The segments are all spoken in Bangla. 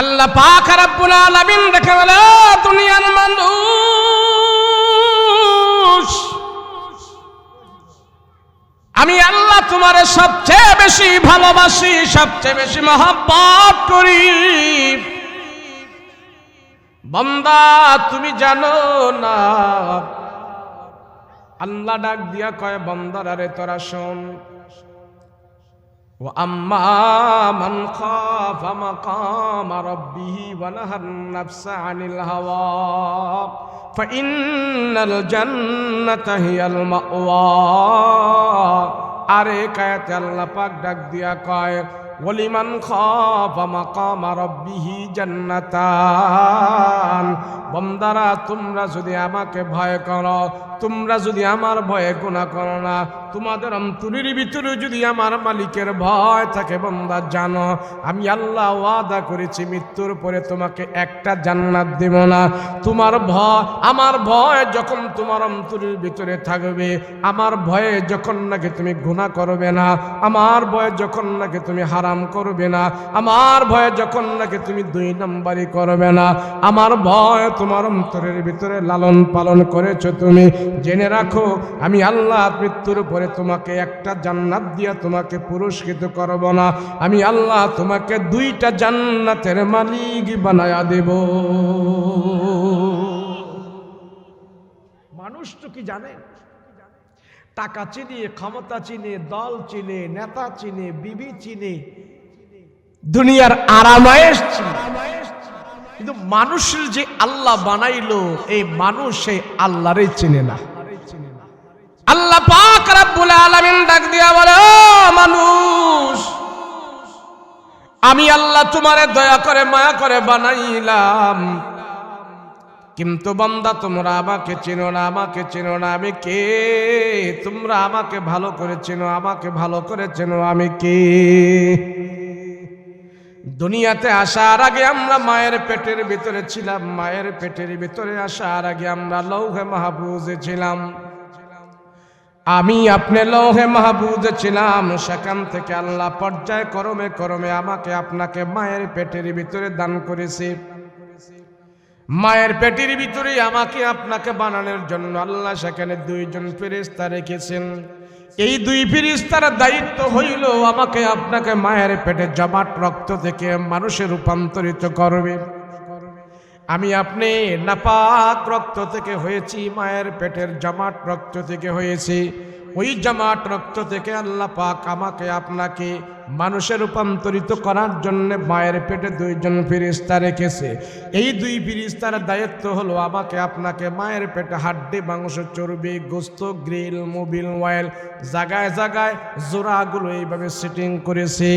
আল্লাহ পাক রব্বুল আলামিন দেখে বলে, দুনিয়ার মানুষ, আমি আল্লাহ তোমারে সবচেয়ে বেশি ভালোবাসি, সবচেয়ে বেশি মহব্বত করি। বান্দা তুমি জানো না? আল্লাহ ডাক দিয়া কয়, বান্দারা রে তোরা শোন, ওয়া আম্মা মান খাফা মাকামা রাব্বিহি ওয়া নাহান নাফসা আনিল হাওয়া ফাইন্নাল জান্নাতা হিয়াল মাওয়া। আরে কায়াতে আল্লাহ পাক ডাক দিয়া কয়, ওয়ালিমান খাফা মাকামা রাব্বিহি জান্নাতান। বান্দারা তোমরা যদি আমাকে ভয় করো, তোমরা যদি আমার ভয়ে গুনাহ করো না, তোমাদের অন্তরের ভিতরে যদি আমার মালিকের ভয় থাকে, বান্দা জানো আমি আল্লাহ ওয়াদা করেছি মৃত্যুর পরে তোমাকে একটা জান্নাত দেব না। তোমার ভয়, আমার ভয় যখন তোমার অন্তরের ভিতরে থাকবে, আমার ভয়ে যখন নাকি তুমি গুনাহ করবে না, আমার ভয়ে যখন নাকি তুমি হারাম করবে না, আমার ভয়ে যখন নাকি তুমি দুই নম্বরই করবে না, আমার ভয় তোমার অন্তরের ভিতরে লালন পালন করেছো তুমি, জেনে রাখো আমি আল্লাহ মৃত্যুর পরে তোমাকে একটা জান্নাত দিয়া তোমাকে পুরস্কৃত করব না, আমি আল্লাহ তোমাকে দুইটা জান্নাতের মালিক বানায়া দেব। মানুষ তো কি জানে? টাকা চিনে, ক্ষমতা চিনে, দল চিনে, নেতা চিনে, বিবি চিনে, দুনিয়ার আরামায়েশ চিনে, কিন্তু মানুষের যে আল্লাহ বানাইলো, এই মানুষ সেই আল্লাহরই চিনে না। আল্লাহ পাক রব্বুল আলামিন ডাক দিয়া বলে, ও মানুষ, আমি আল্লাহ তোমারে দয়া করে মায়া করে বানাইলাম, কিন্তু বান্দা তোমরা আমাকে চেনো না, আমাকে চেনো না। আমি কে? তোমরা আমাকে ভালো করে চেনো, আমাকে ভালো করে চেনো আমি কে? দুনিয়াতে আসার আগে আমরা মায়ের পেটের ভিতরে ছিলাম, মায়ের পেটের ভিতরে আসার আগে আমরা লৌহে মাহফুজে ছিলাম। আমি আপনি লৌহে মাহফুজে ছিলাম, সেখান থেকে আল্লাহ পর্যায় ক্রমে ক্রমে আমাকে আপনাকে মায়ের পেটের ভিতরে দান করেছে। মায়ের পেটের ভিতরে আমাকে আপনাকে বানানোর জন্য আল্লাহ সেখানে দুইজন ফেরেশতা রেখেছেন। এই দুই ফেরেশতার দায়িত্ব হইল আমাকে আপনাকে মায়ের পেটে জমাট রক্ত থেকে মানুষে রূপান্তরিত করবে। আমি আপনি নাপাক রক্ত থেকে হয়েছি, মায়ের পেটের জমাট রক্ত থেকে হয়েছি। ওই জমাট রক্ত থেকে আল্লাহ পাক আমাকে আপনাকে মানুষে রূপান্তরিত করার জন্য মায়ের পেটে দুইজন ফেরেশতা রেখেছে। এই দুই ফেরেশতার দায়িত্ব হলো আমাকে আপনাকে মায়ের পেটে হাড্ডি, মাংস, চর্বি, গোস্ত, গ্রিল, মোবিল অয়েল জায়গায় জায়গায় জোড়াগুলো এইভাবে সেটিং করেছে।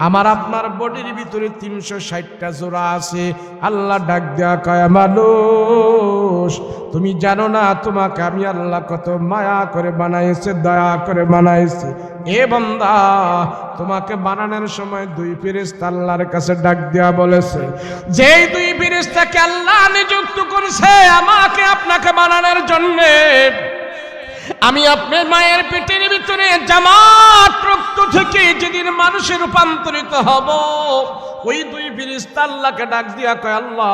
আমার আপনার বডির ভিতরে 360টা জোড়া আছে। আল্লাহ ডাক দেয়া কয়, মানুষ তুমি জানো না তোমাকে আমি আল্লাহ কত মায়া করে বানাইছে, দয়া করে বানাইছে। এ বান্দা, তোমাকে বানানোর সময় দুই ফেরেশতা আল্লাহর কাছে ডাক দেয়া বলেছে, যেই দুই ফেরেশতাকে আল্লাহ নিযুক্ত করেছে আমাকে আপনাকে বানানোর জন্য, আমি আপনার মায়ের পেটের ভিতরে জামাত রক্ত থেকে যেদিন মানুষে রূপান্তরিত হব, ওই দুই ফেরেশতা আল্লাহকে ডাক দিয়া কয়, আল্লাহ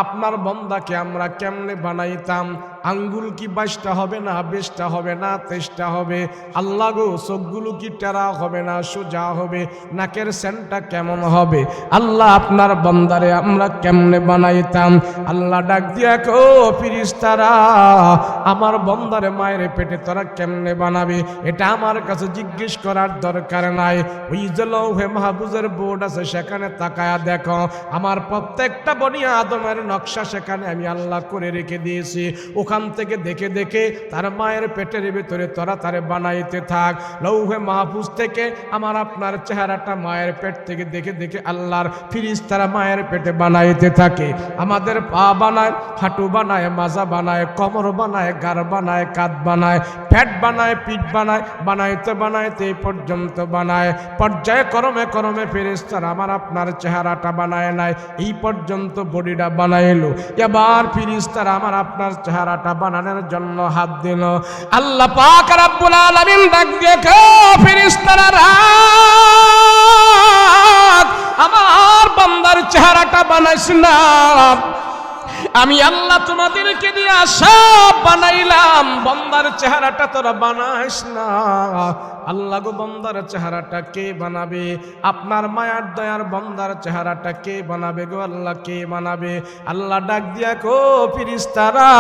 আপনার বান্দাকে আমরা কেমনে বানাইতাম? আঙ্গুল কি 22টা হবে না, 20টা হবে না, 23টা হবে? আল্লাহ গো, চোখগুলো কি টেরা হবে না সোজা হবে? নাকের সেন্টটা কেমন হবে? আল্লাহ আপনার বান্দারে আমরা কেমনে বানাইতাম? আল্লাহ ডাক দিয়া কো, ফেরেশতারা আমার বান্দারে মায়ের পেটে তোরা কেমনে বানাবে এটা আমার কাছে জিজ্ঞেস করার দরকার নাই। ওই যে লৌহে মাহফুজের বোর্ড আছে সেখানে তাকায়া দেখো, আমার প্রত্যেকটা বনি আদমের নকশা সেখানে আমি আল্লাহ করে রেখে দিয়েছি। ওখান থেকে দেখে দেখে তার মায়ের পেটের ভিতরে তোরা তারে বানাইতে থাক। লৌহে মাহফুজ থেকে আমার আপনার চেহারাটা মায়ের পেট থেকে দেখে দেখে আল্লাহর ফেরেশতারা মায়ের পেটে বানাইতে থাকে। আমাদের পা বানায়, হাঁটু বানায়, মাজা বানায়, কোমর বানায়, গাড় বানায়, কাঁধ বানায়, পেট বানায়, পিঠ বানায়, বানাইতে বানাইতে এই পর্যন্ত বানায়। পর্যায়ে ক্রমে ক্রমে ফেরেশতারা আমার আপনার চেহারাটা বানায় নাই, এই পর্যন্ত বডিটা বানাইলো। এবার ফেরেশতারা আমার আপনার চেহারাটা বানানোর জন্য হাত দিল। আল্লাহ পাক রব্বুল আলামিন ডাক দিয়ে কয়, ফেরেশতারা আমার বান্দার চেহারাটা বানাইস না। আমি আল্লাহ তোমাদেরকে দিয়ে সব বানাইলাম, বান্দার চেহারাটা তোরা বানাইস না। আল্লাহ গো, বান্দার চেহারাটা কে বানাবে? আপনার মায়ার দয়ার বান্দার চেহারাটা কে বানাবে গো আল্লাহ, কে বানাবে? আল্লাহ ডাক দিয়া কো ফেরেশতারা,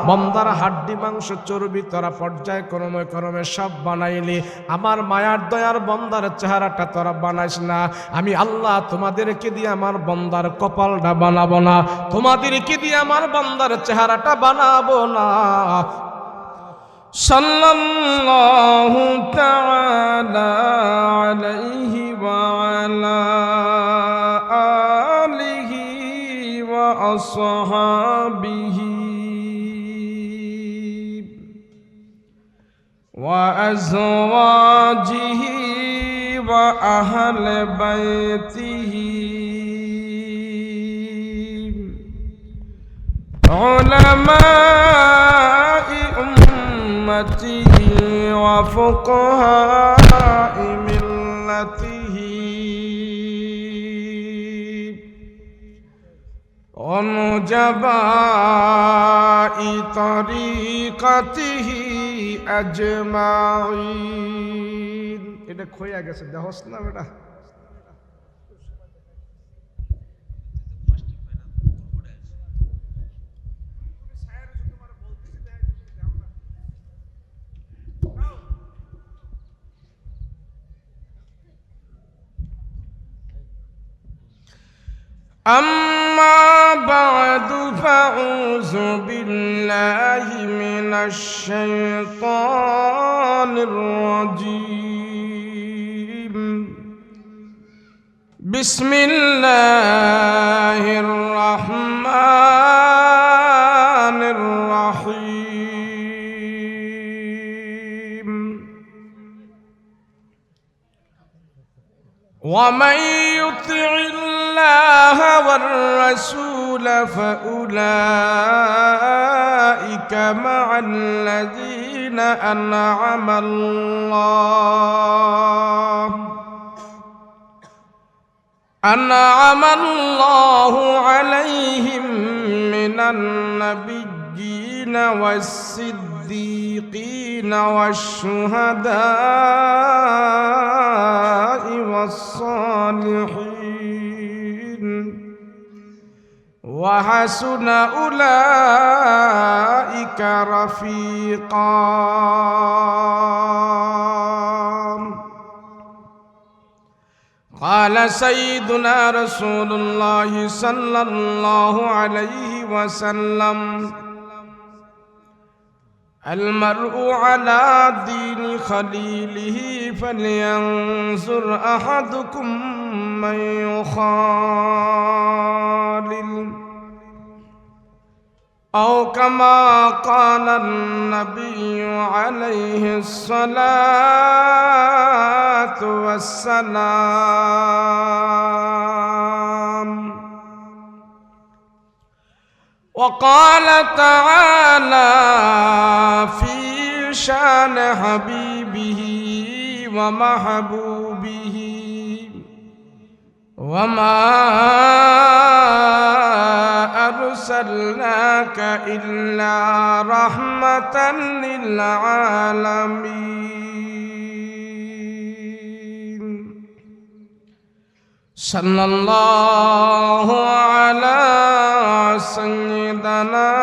বান্দার হাড্ডি মাংস চর্বি তোরা পর্যায় ক্রমে ক্রমে সব বানাইলি, আমার মায়ার দয়ার বান্দার চেহারাটা তোরা বানাইস না। আমি আল্লাহ তোমাদেরকে দিয়ে আমার বান্দার কপালটা বানাবো না, তোমাদেরকে দিয়ে আমার বান্দার চেহারাটা বানাবো না। সাল্লাল্লাহু তাআলা আলাইহি ওয়া আলা আলিহি ওয়া আসহাবিহি ওয়া আজওয়াজিহি ওয়া আহলি বাইতিহি علماء أمته وفقهاء ملته ونجباء طريقته أجمعين. এটা খোয়া গেছে, দেখোস না বেটা? أما بعد فأعوذ بالله من الشيطان الرجيم. بسم الله الرحمن الرحيم. ومن يطع الله والرسول فأولئك مع الذين أنعم الله عليهم من النبيين والصديقين والشهداء والصالحين وحسن أولئك رفيقا. قال سيدنا رسول الله صلى الله عليه وسلم: المرء على دين خليله فلينظر أحدكم من يخالل، أو كما قال النبي عليه الصلاة والسلام. وقال تعالى في شان حبيبه ومحبوبه: وما أرسلناك إلا رحمة للعالمين. صلى الله على سيدنا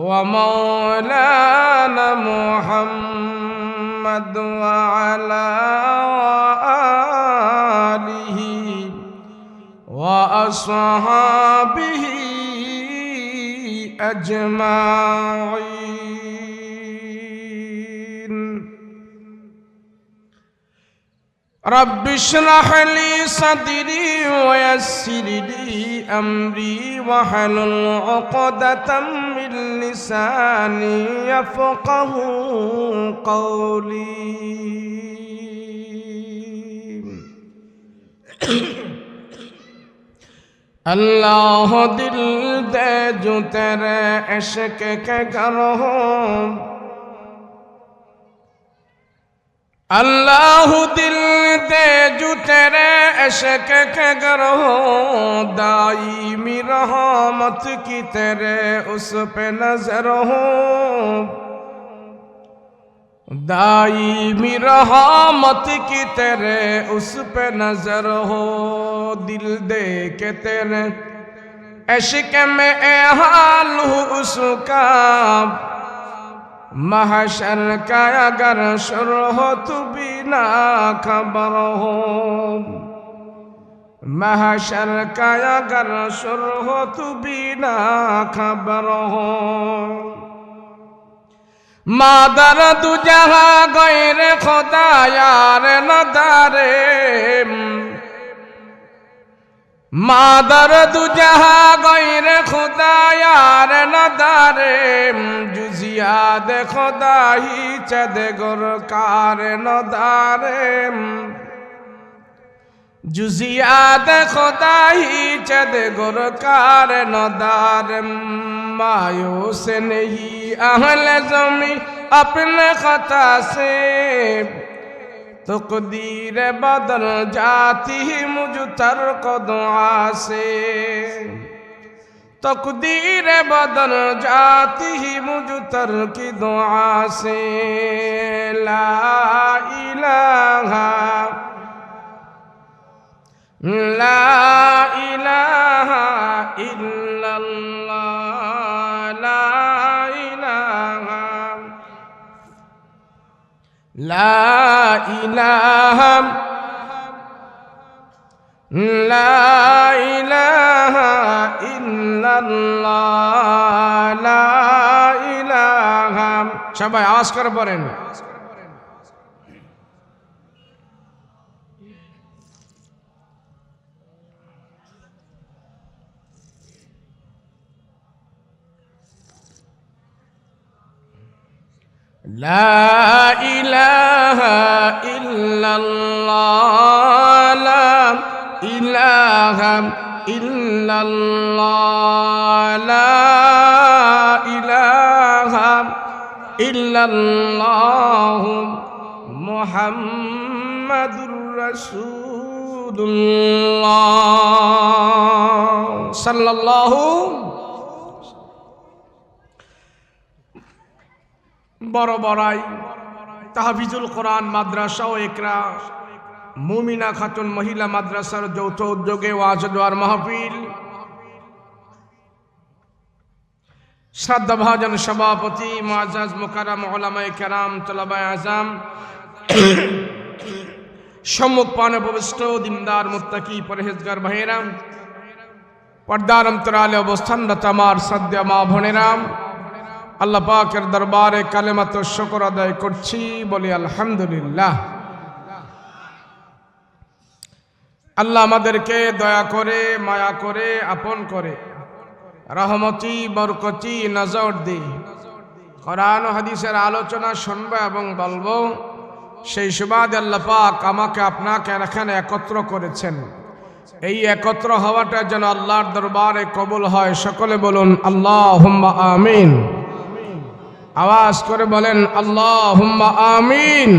ومولانا محمد وعلى آله وأصحابه أجمعين. رب اشرح لي صدري ويسر لي أمري واحلل عقدة من لساني يفقه قولي. اللہ دل دے جو تیرے عشق کے گھر ہوں، अल्लाह दिल दे जो तेरे इश्क के गर हो, दाईमी रहमत की तेरे उस पे नजर हो, दाईमी रहमत की तेरे उस पे नजर हो। दिल दे के तेरे इश्क में ए हाल हो उसका, महशर का अगर शुर हो तू बिना खबर हो, महशर का अगर शुर हो तू बिना खबर हो। मादर दु जहाँ गैर खुदा यार न दारे, मादर दु जहाँ गैर खुदा यार न दारे, जुजिया दे खुदा ही चद गुरकार न दारे, जुजिया दे खुदा ही चद गुरकार न दारे। मायूस नहीं अहल ज़मी अपने खता से, तकदीर बदल जाती ही मुझ तर्क दुआ से, तकदीर बदल जाती ही मुझ तर्क दुआ से। ला इलाहा इल्लल्लाह, ला इलाहा ইল্লাল্লাহ, লা ইলাহা। সবাই আওয়াজ করে পড়েন। لا إله إلا الله، لا إله إلا الله، لا إله إلا الله، محمد رسول الله صلى الله। বড় বড়াই তাহফিজুল কোরআন মাদ্রাসা ও একরা মুমিনা খাতুন মহিলা মাদ্রাসার যৌথ উদ্যোগে ওয়াজ দোয়ার মাহফিল, শ্রদ্ধাভাজন সভাপতি মুআজ্জাজ মুকাররম উলামায়ে কেরাম, তলাবায়ে আযম, সম্মুখ পানে উপবিষ্ট দিনদার মুত্তাকি পরহেজগার ভাইয়েরা, পর্দার অন্তরালে অবস্থানরত আমার শ্রদ্ধেয় মা বোনেরা, আল্লাহ পাকের দরবারে কালেমাত শুকর আদায় করছি, বলি আলহামদুলিল্লাহ। আল্লাহ আমাদেরকে দয়া করে মায়া করে আপন করে রহমতি বরকতি নজর দি কোরআন ও হাদিসের আলোচনা শুনবো এবং বলবো, সেই সুবাদে আল্লাহ পাক আমাকে আপনাকে এখানে একত্র করেছেন। এই একত্র হওয়াটা যেন আল্লাহর দরবারে কবুল হয়। সকলে বলুন আল্লাহুম্মা আমিন। আওয়াজ করে বলেন আল্লাহুম্মা আমিন।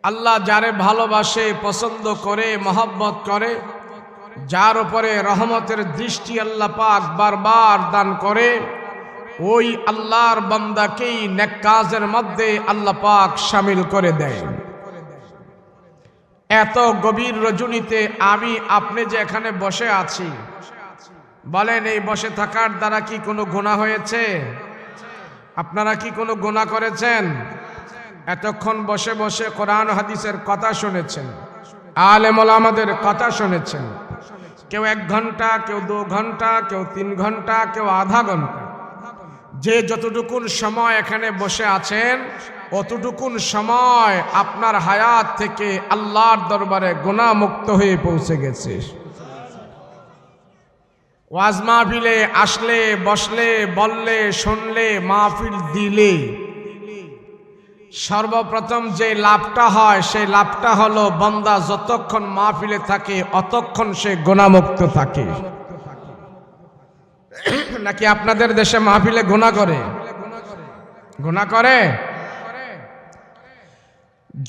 আল্লাহ যারে ভালোবাসে, পছন্দ করে, মহব্বত করে, যার উপরে রহমতের দৃষ্টি আল্লাহ পাক বারবার দান করে, ওই আল্লাহর বান্দাকেই নেক কাজের মধ্যে আল্লাহ পাক শামিল করে দেয়। এত গভীর রজনীতে আমি আপনি যে এখানে বসে আছি, বলেন এই বসে থাকার দ্বারা কি কোনো গুনাহ হয়েছে? আপনারা কি কোনো গুনাহ করেছেন? এতক্ষণ বসে বসে কোরআন হাদিসের কথা শুনেছেন, আলেম ওলামাদের কথা শুনেছেন। কেউ 1 ঘন্টা, কেউ 2 ঘন্টা, কেউ 3 ঘন্টা, কেউ আধা ঘন্টা। যে যতটুকুন সময় এখানে বসে আছেন, অতটুকুন সময় আপনার হায়াত থেকে আল্লাহর দরবারে গুনাহ মুক্ত হয়ে পৌঁছে গেছে। ওয়াজ মাহফিলে আসলে, বসলে, বললে, শুনলে, মাহফিল দিলে সর্বপ্রথম যে লাভটা হয়, সেই লাভটা হলো বান্দা যতক্ষণ মাহফিলে থাকে অতক্ষণ সে গুনাহমুক্ত থাকে। নাকি আপনাদের দেশে মাহফিলে গুনাহ করে? গুনাহ করে?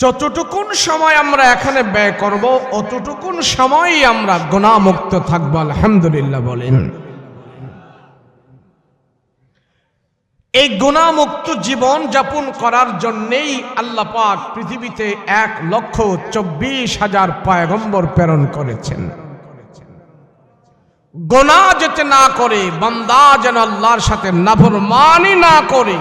যতটুকুন সময় আমরা এখানে ব্যয় করব অতটুকুন সময়ই আমরা গুনাহমুক্ত থাকবো। আলহামদুলিল্লাহ বলেন। এই গুনাহমুক্ত জীবন যাপন করার জন্যেই আল্লাহ পাক পৃথিবীতে 1,24,000 পয়গম্বর প্রেরণ করেছেন। গুনাহ যাতে না করে, বান্দা যেন আল্লাহর সাথে নাফরমানি না করে,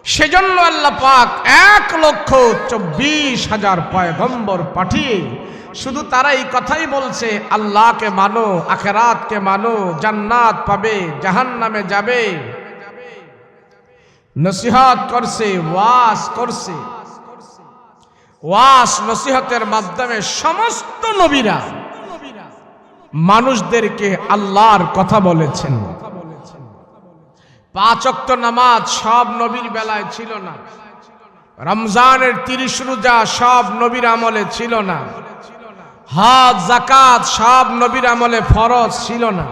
সেজন্য আল্লাহ পাক 1,24,000 পয়গম্বর পাঠিয়ে শুধু তারা এই কথাই বলছে, আল্লাহকে মানো, আখিরাতকে মানো, জান্নাত পাবে, জাহান্নামে যাবে, নসিহত করছে, ওয়াজ করছে। ওয়াজ নসিহতের মাধ্যমে সমস্ত নবীরা মানুষদেরকে আল্লাহর কথা বলেছেন। 5 ওয়াক্ত নামাজ সব নবীর বেলায় ছিল না। রমজানের 30 রোজা সব নবীর আমলে ছিল না। হজ যাকাত সব নবীর আমলে ফরজ ছিল না।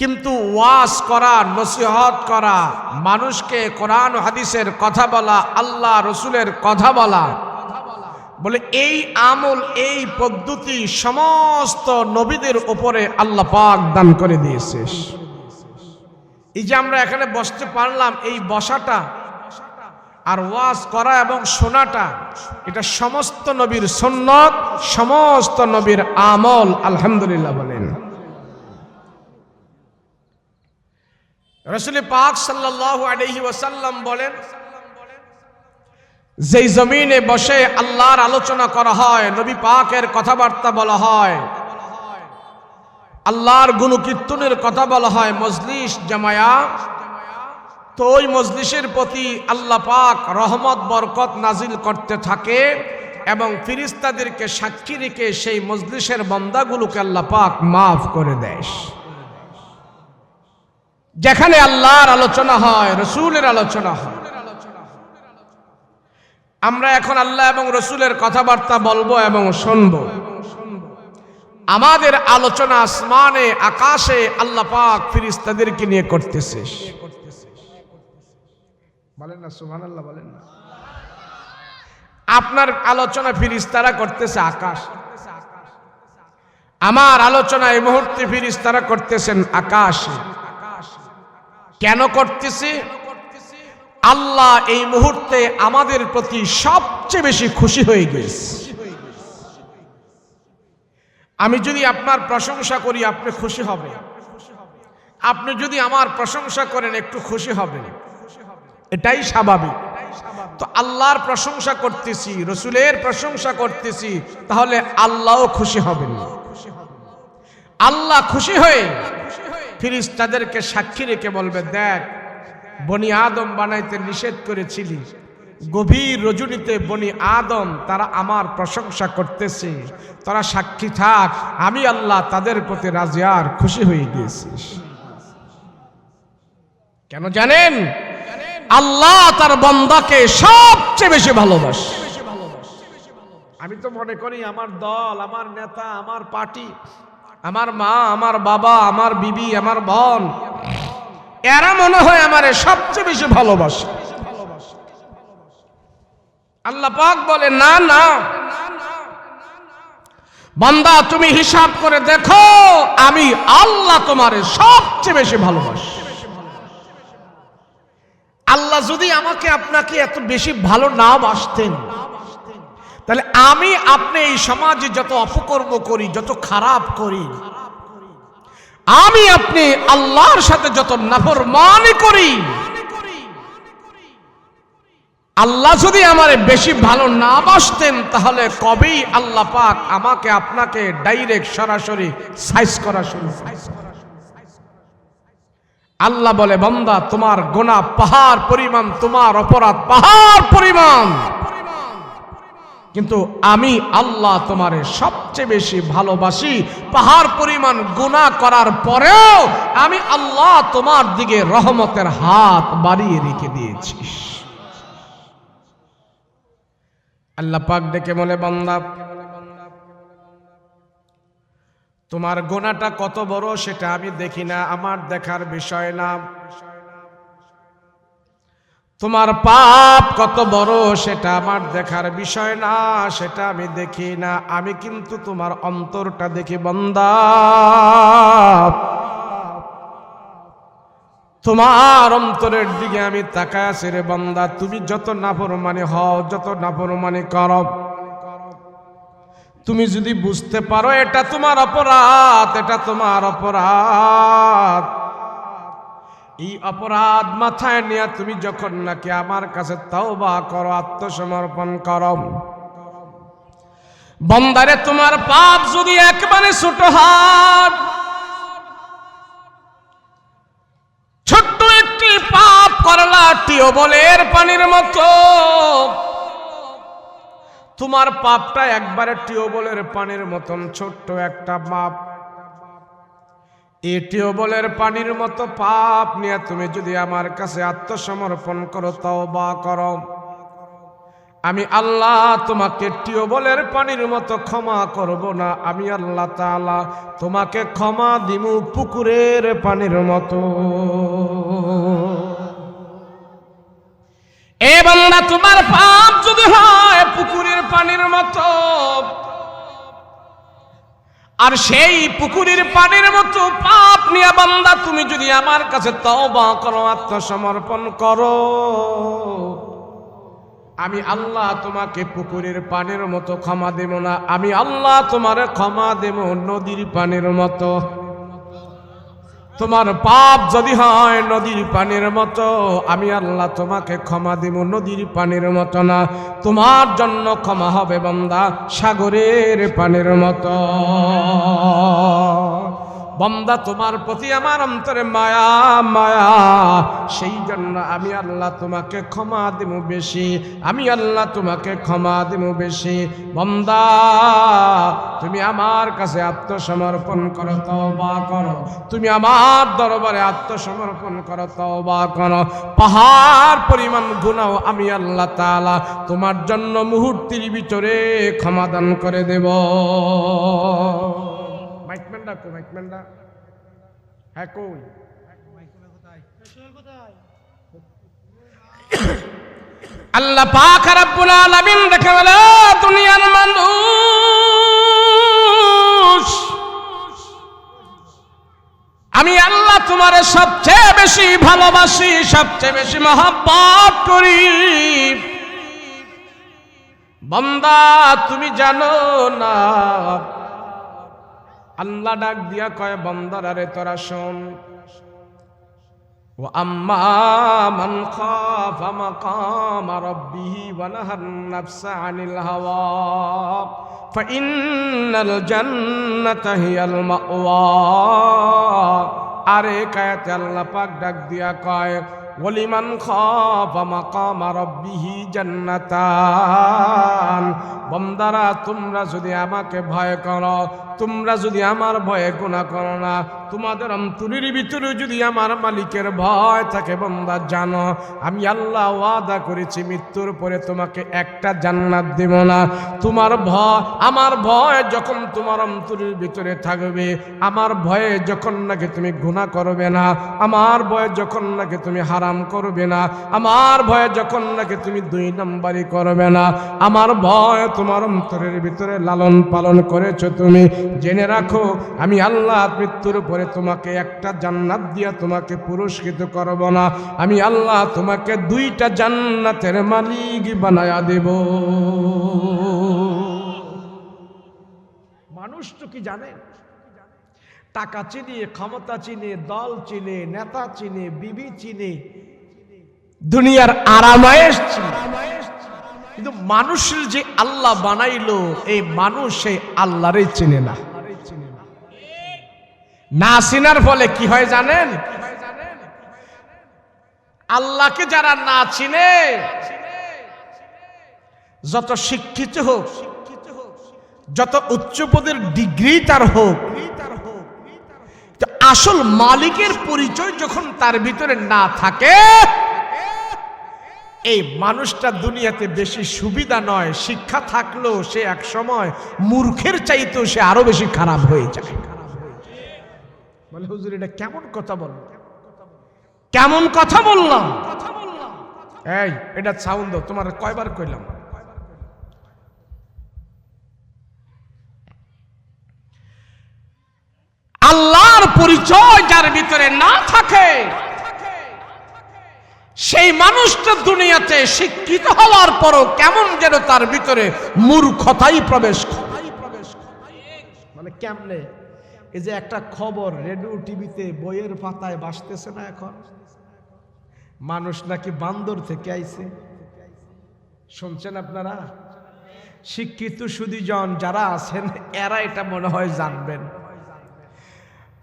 কিন্তু ওয়াজ করা, নসিহত করা, মানুষকে কোরআন ও হাদিসের কথা বলা, আল্লাহ রসুলের কথা বলা, বলে এই আমল, এই পদ্ধতি সমস্ত নবীদের উপরে আল্লাহ পাক দান করে দিয়েছে। এই যে আমরা এখানে বসতে পারলাম, এই বসাটা আর ওয়াজ করা এবং শোনাটা, এটা সমস্ত নবীর সুন্নত, সমস্ত নবীর আমল। আলহামদুলিল্লাহ বলেন। রাসূল পাক সাল্লাল্লাহু আলাইহি ওয়াসাল্লাম বলেন, যেই জমিনে বসে আল্লাহর আলোচনা করা হয়, নবী পাকের কথাবার্তা বলা হয়, আল্লাহর গুণকীর্তনের কথা বলা হয়, মজলিস জামায়া, তো ওই মজলিসের প্রতি আল্লাহ পাক রহমত বরকত নাজিল করতে থাকে এবং ফেরেশতাদেরকে সাক্ষী রেখে সেই মজলিসের বান্দাগুলোকে আল্লাহ পাক মাফ করে দেয়। যেখানে আল্লাহর আলোচনা হয়, রসুলের আলোচনা হয়, আমরা এখন আল্লাহ এবং রসুলের কথাবার্তা বলবো এবং শুনবো। আমাদের আলোচনা আসমানে, আকাশে আল্লাহ পাক ফেরেশতাদেরকে নিয়ে করতেছে। বলেন না সুবহানাল্লাহ, বলেন না। আপনার আলোচনা ফেরেশতারা করতেছে আকাশ, আমার আলোচনা এই মুহূর্তে ফেরেশতারা করতেছেন আকাশে। কেন করতেছে? আল্লাহ এই মুহূর্তে আমাদের প্রতি সবচেয়ে বেশি খুশি হয়ে গেছে। আমি যদি আপনার প্রশংসা করি, আপনি খুশি হবেন। আপনি যদি আমার প্রশংসা করেন, একটু খুশি হবেন, এটাই স্বাভাবিক। তো আল্লাহর প্রশংসা করতেছি, রসুলের প্রশংসা করতেছি, তাহলে আল্লাহও খুশি হবেন। আল্লাহ খুশি হয়ে ফেরেশতাদেরকে সাক্ষী রেখে বলবে, দেখ, বনি আদম বানাইতে নিষেধ করেছিলি, গভীর রজনীতে বনি আদম তারা আমার প্রশংসা করতেছে, তারা সাক্ষী থাক, আমি আল্লাহ তাদের প্রতি রাজি আর খুশি হয়ে গেছি। কেন জানেন? আল্লাহ তার বান্দাকে সবচেয়ে বেশি ভালোবাসে। আমি তো মনে করি আমার দল, আমার নেতা, আমার পার্টি, আমার মা, আমার বাবা, আমার বিবি, আমার বোন, এরা মনে হয় আমারে সবচেয়ে বেশি ভালোবাসে। আল্লাহ পাক বলে, না না বান্দা, তুমি হিসাব করে দেখো, আমি আল্লাহ তোমারে সবচেয়ে বেশি ভালোবাসি। আল্লাহ যদি আমাকে আপনাকে এত বেশি ভালো না বাসতেন, তাহলে আমি আপনি এই সমাজে যত অপকর্ম করি, যত খারাপ করি, আমি আপনি আল্লাহর সাথে যত নাফরমানি করি, আল্লাহ যদি আমারে বেশি ভালো না বাসতেন, তাহলে কবেই আল্লাহ পাক আমাকে আপনাকে ডাইরেক্ট সরাসরি সাইজ করা শুরু। আল্লাহ বলে, বান্দা, তোমার গুনাহ পাহাড় পরিমাণ, তোমার অপরাধ পাহাড় পরিমাণ, কিন্তু আমি আল্লাহ তোমারে সবচেয়ে বেশি ভালোবাসি। পাহাড় পরিমাণ গুনাহ করার পরেও আমি আল্লাহ তোমার দিকে রহমতের হাত বাড়িয়ে রেখে দিয়েছি। আল্লাহ পাক ডেকে বলে, বান্দা, তোমার গুনাহটা কত বড় সেটা আমি দেখি না, আমার দেখার বিষয় না। তোমার পাপ কত বড় সেটা আমার দেখার বিষয় না, সেটা আমি দেখি না, আমি কিন্তু তোমার অন্তরটা দেখি বান্দা। তোমার অন্তরের দিকে আমি তাকায় আছি রে বান্দা। তুমি যত নাফরমানি হও, যত নাফরমানি করো, তুমি যদি বুঝতে পারো এটা তোমার অপরাধ, এটা তোমার অপরাধ, এই অপরাধ মাথায় নিয়ে তুমি যখন নাকি আমার কাছে তওবা করো, আত্মসমর্পণ করো, বান্দারে তোমার পাপ যদি একবারে ছোট হয়, ছোট্ট একটি পাপ করলা টিউবওয়েলের পানির মতো, তোমার পাপটা একবারে টিউবওয়েলের পানির মতন ছোট্ট একটা পাপ। এই টিউবওয়েলের পানির মতো পাপ নিয়ে তুমি যদি আমার কাছে আত্মসমর্পণ করো, তওবা করো, আমি আল্লাহ তোমাকে টিউবওয়েলের পানির মতো ক্ষমা করব না, আমি আল্লাহ তাআলা তোমাকে ক্ষমা দিমু পুকুরের পানির মতো। এ বান্দা, তোমার পাপ যদি হয় পুকুরের পানির মতো, আর সেই পুকুরের পানির মতো পাপ নিয়ে বান্দা তুমি যদি আমার কাছে তওবা করো, আত্মসমর্পণ করো, আমি আল্লাহ তোমাকে পুকুরের পানির মতো ক্ষমা দেব না, আমি আল্লাহ তোমারে ক্ষমা দেব নদীর পানির মতো। তোমার পাপ যদি হয় নদীর পানির মতো, আমি আল্লাহ তোমাকে ক্ষমা দেব নদীর পানির মতো না, তোমার জন্য ক্ষমা হবে বান্দা সাগরের পানির মতো। বান্দা, তোমার প্রতি আমার অন্তরে মায়া মায়া, সেই জন্য আমি আল্লাহ তোমাকে ক্ষমা দেব বেশি, আমি আল্লাহ তোমাকে ক্ষমা দেব বেশি। বান্দা, তুমি আমার কাছে আত্মসমর্পণ করো, তওবা করো, তুমি আমার দরবারে আত্মসমর্পণ করো, তওবা করো, পাহাড় পরিমাণ গুনাহ আমি আল্লাহ তাআলা তোমার জন্য মুহূর্তের ভিতরে ক্ষমা দান করে দেব। আল্লাহ পাক রব্বুল আলামিন দেখে বলে, দুনিয়ার মানুষ, আমি আল্লাহ তোমারে সবচেয়ে বেশি ভালোবাসি, সবচেয়ে বেশি মহব্বত করি। বান্দা, তুমি জানো না, আল্লাহ ডাক দিয়া কয়, বান্দারা রে তোরা শোন, ও আম্মা মান খাফা মাকামা রাব্বিহি ওয়া নাহান নাফসা আনিল হাওয়া ফাইন্নাল জান্নাতা হিয়াল মাওয়া। আরে কায়াতে আল্লাহ পাক ডাক দিয়া কয়, ওয়ালিমান খাফা মাকামা রাব্বিহি জান্নাতান। বান্দারা, তোমরা যদি আমাকে ভয় করো, তোমরা যদি আমার ভয়ে গুনাহ করো না, তোমাদের অন্তরের ভিতরে যদি আমার মালিকের ভয় থাকে, বান্দা জানো আমি আল্লাহ ওয়াদা করেছি মৃত্যুর পরে তোমাকে একটা জান্নাত দেব না। তোমার ভয়, আমার ভয় যখন তোমার অন্তরের ভিতরে থাকবে, আমার ভয়ে যখন নাকি তুমি গুনাহ করবে না, আমার ভয়ে যখন নাকি তুমি হারাম করবে না, আমার ভয়ে যখন নাকি তুমি দুই নাম্বারি করবে না, আমার ভয় তোমার অন্তরের ভিতরে লালন পালন করেছো তুমি, জেনে রাখো আমি আল্লাহ মৃত্যুর পরে তোমাকে একটা জান্নাত দিয়া তোমাকে পুরস্কৃত করব না, আমি আল্লাহ তোমাকে দুইটা জান্নাতের মালিক বানায়া দেব। মানুষ তো কি জানে, টাকা চিনে, ক্ষমতা চিনে, দল চিনে, নেতা চিনে, বিবি চিনে, দুনিয়ার আরামায়েশ চিনে, কিন্তু মানুষের যে আল্লাহ বানাইলো, এই মানুষ সেই আল্লাহরই চিনে না। না চিনার ফলে কি হয় জানেন? আল্লাহকে যারা না চিনে, যত শিক্ষিত হোক, যত উচ্চ পদের ডিগ্রি তার হোক, আসল মালিকের পরিচয় যখন তার ভিতরে না থাকে, এই মানুষটা দুনিয়াতে বেশি সুবিধা নয়, শিক্ষা থাকলেও সে এক সময় মূর্খের চাইতেও সে আরো বেশি খারাপ হয়ে যায়। বলে, হুজুর এটা কেমন কথা বললাম, কেমন কথা বললাম? এই এটা সাউন্ড তোমার কয়বার কইলাম। আল্লাহর পরিচয় যার ভিতরে না থাকে সেই মানুষটা দুনিয়াতে শিক্ষিত হওয়ার পরও কেমন যেন তার ভিতরে মূর্খতাই প্রবেশ করে। মানে কেমনে? এই যে একটা খবর রেডিও টিভিতে বইয়ের পাতায় ভাসতেছে না এখন, মানুষ নাকি বান্দর থেকে আইছে, শুনছেন আপনারা? শিক্ষিত সুধীজন যারা আছেন এরা এটা মনে হয় জানবেন।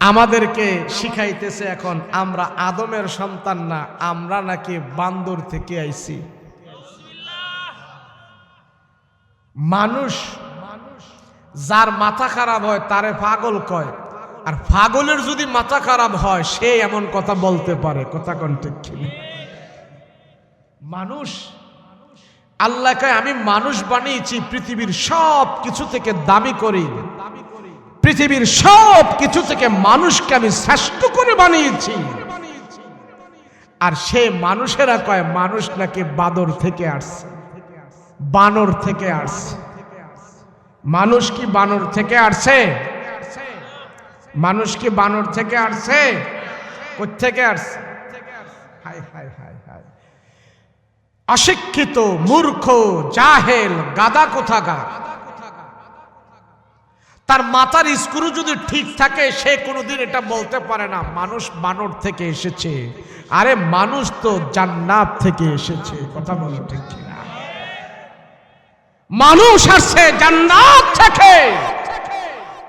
আমাদেরকে শিখাইতেছে এখন আমরা আদমের সন্তান না, আমরা নাকি বান্দর থেকে আইছি। মানুষ যার মাথা খারাপ হয় তারে পাগল কয়, আর পাগলের যদি মাথা খারাপ হয় সে এমন কথা বলতে পারে। কথা কোন ঠিক কিনা? মানুষ আল্লাহকে আমি মানুষ বানিয়েছি পৃথিবীর সব কিছু থেকে দামি করি, পৃথিবীর সব কিছু থেকে মানুষকে আমি শ্রেষ্ঠ করে বানিয়েছি। আর সে মানুষেরা কয় মানুষ নাকি বাদর থেকে আসছে, বানর থেকে আসছে। মানুষ কি বানর থেকে আসছে? মানুষ কি বানর থেকে আসছে? কোত্থেকে আসছে? হায় হায় হায় হায়, অশিক্ষিত, মূর্খ, জাহেল, গাদা কোথাকার। তার মাথার স্ক্রু যদি ঠিক থাকে সে কোনোদিন এটা বলতে পারে না মানুষ বানর থেকে এসেছে। আরে মানুষ তো জান্নাত থেকে এসেছে। কথা বলো ঠিক কিনা? মানুষ আসছে জান্নাত থেকে।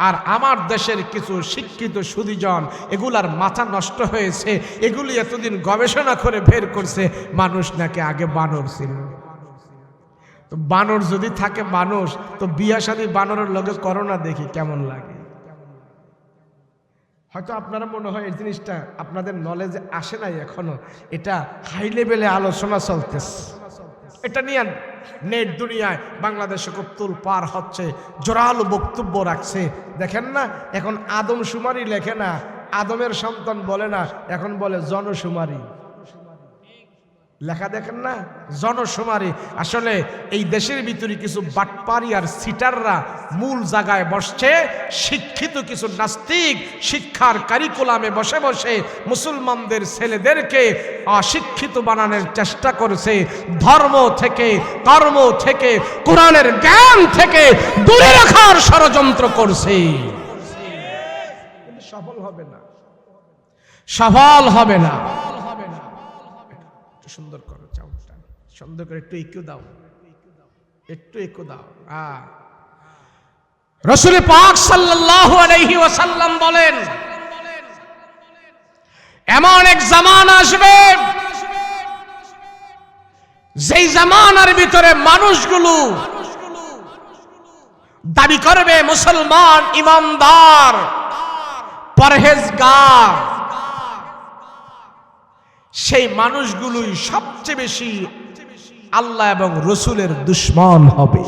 আর আমার দেশের কিছু শিক্ষিত সুধীজন এগুলার মাথা নষ্ট হয়েছে, এগুলি এতদিন গবেষণা করে বের করছে মানুষ নাকি আগে বানর ছিল। তো বানর যদি থাকে মানুষ, তো বিয়া শাদী বানরের লগে করোনা দেখি কেমন লাগে। হয়তো আপনারা মনে হয় এই জিনিসটা আপনাদের নলেজে আসে নাই এখনো, এটা হাই লেভেলে আলোচনা চলতেছে। এটা নিয়ে নেট দুনিয়ায় বাংলাদেশে খুব তুল পার হচ্ছে, জোরালো বক্তব্য রাখছে। দেখেন না এখন আদমশুমারি লেখে না, আদমের সন্তান বলে না, এখন বলে জনশুমারি লেখা। দেখেন না জনশুমারি। আসলে এই দেশের ভিতরে কিছু বাটপারি আর সিটাররা মূল জায়গায় বসছে, শিক্ষিত কিছু নাস্তিক শিক্ষার কারিকুলামে বসে বসে মুসলমানদের ছেলেদেরকে অশিক্ষিত বানানোর চেষ্টা করেছে। ধর্ম থেকে, কর্ম থেকে, কোরআনের জ্ঞান থেকে দূরে রাখার ষড়যন্ত্র করছে। কিন্তু সফল হবে না, সফল হবে না। সুন্দর করো চাউটা, সুন্দর করে একটু ইকো দাও, একটু ইকো দাও। রাসূল পাক সাল্লাল্লাহু আলাইহি ওয়াসাল্লাম বলেন, এমন এক জামানা আসবে যেই জামানার ভিতরে মানুষগুলো দাবি করবে মুসলমান, ইমানদার, পরহেজগার। সেই মানুষগুলোই সবচেয়ে বেশি আল্লাহ এবং রসুলের দুশমন হবে।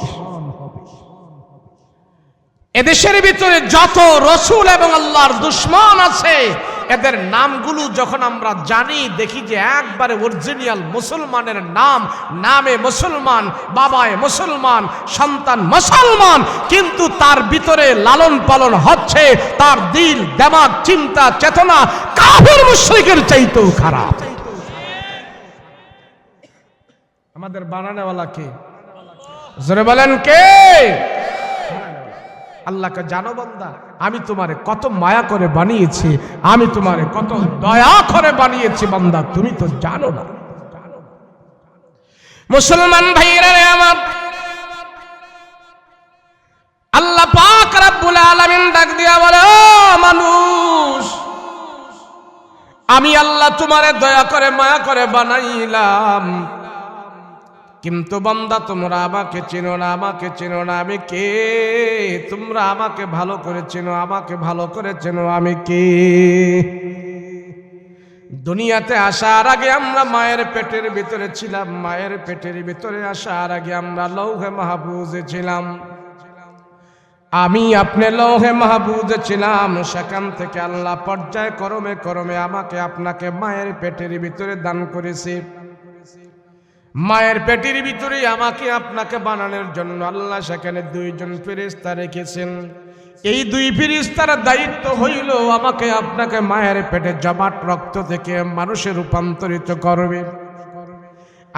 এদেশের ভিতরে যত রসুল এবং আল্লাহর দুশমন আছে এদের নামগুলো যখন আমরা জানি, দেখি যে একবারে অরিজিনাল মুসলমানের নাম, নামে মুসলমান, বাবায় মুসলমান, সন্তান মুসলমান, কিন্তু তার ভিতরে লালন পালন হচ্ছে তার দিল, দিমাগ, চিন্তা, চেতনা কাফির মুশরিকের চাইতেও খারাপ। আমাদের বানানেওয়ালা কে? জোরে বলেন কে? আল্লাহকে জানো বান্দা, আমি তোমারে কত মায়া করে বানিয়েছি, আমি তোমারে কত দয়া করে বানিয়েছি বান্দা, তুমি তো জানো না। মুসলমান ভাইরা আমার, আল্লাহ পাক রব্বুল আলামিন ডাক দিয়া বলে, ও মানুষ, আমি আল্লাহ তোমারে দয়া করে মায়া করে বানাইলাম, কিন্তু বান্দা তোমরা আমাকে চেনো না, আমাকে চেনো না আমি কে। তোমরা আমাকে ভালো করে চেনো, আমাকে ভালো করে চেনো আমি কে। দুনিয়াতে আসার আগে আমরা মায়ের পেটের ভিতরে ছিলাম, মায়ের পেটের ভিতরে আসার আগে আমরা লৌহে মাহফুজে ছিলাম। আমি আপনি লৌহে মাহফুজে ছিলাম, সেখান থেকে আল্লাহ পর্যায় ক্রমে ক্রমে আমাকে আপনাকে মায়ের পেটের ভিতরে দান করেছে। মায়ের পেটের ভিতরে আমাকে আপনাকে বানানোর জন্য আল্লাহ সেখানে দুইজন ফেরেশতা রেখেছেন। এই দুই ফেরেশতার দায়িত্ব হইল আমাকে আপনাকে মায়ের পেটে জমাট রক্ত থেকে মানুষে রূপান্তরিত করবে।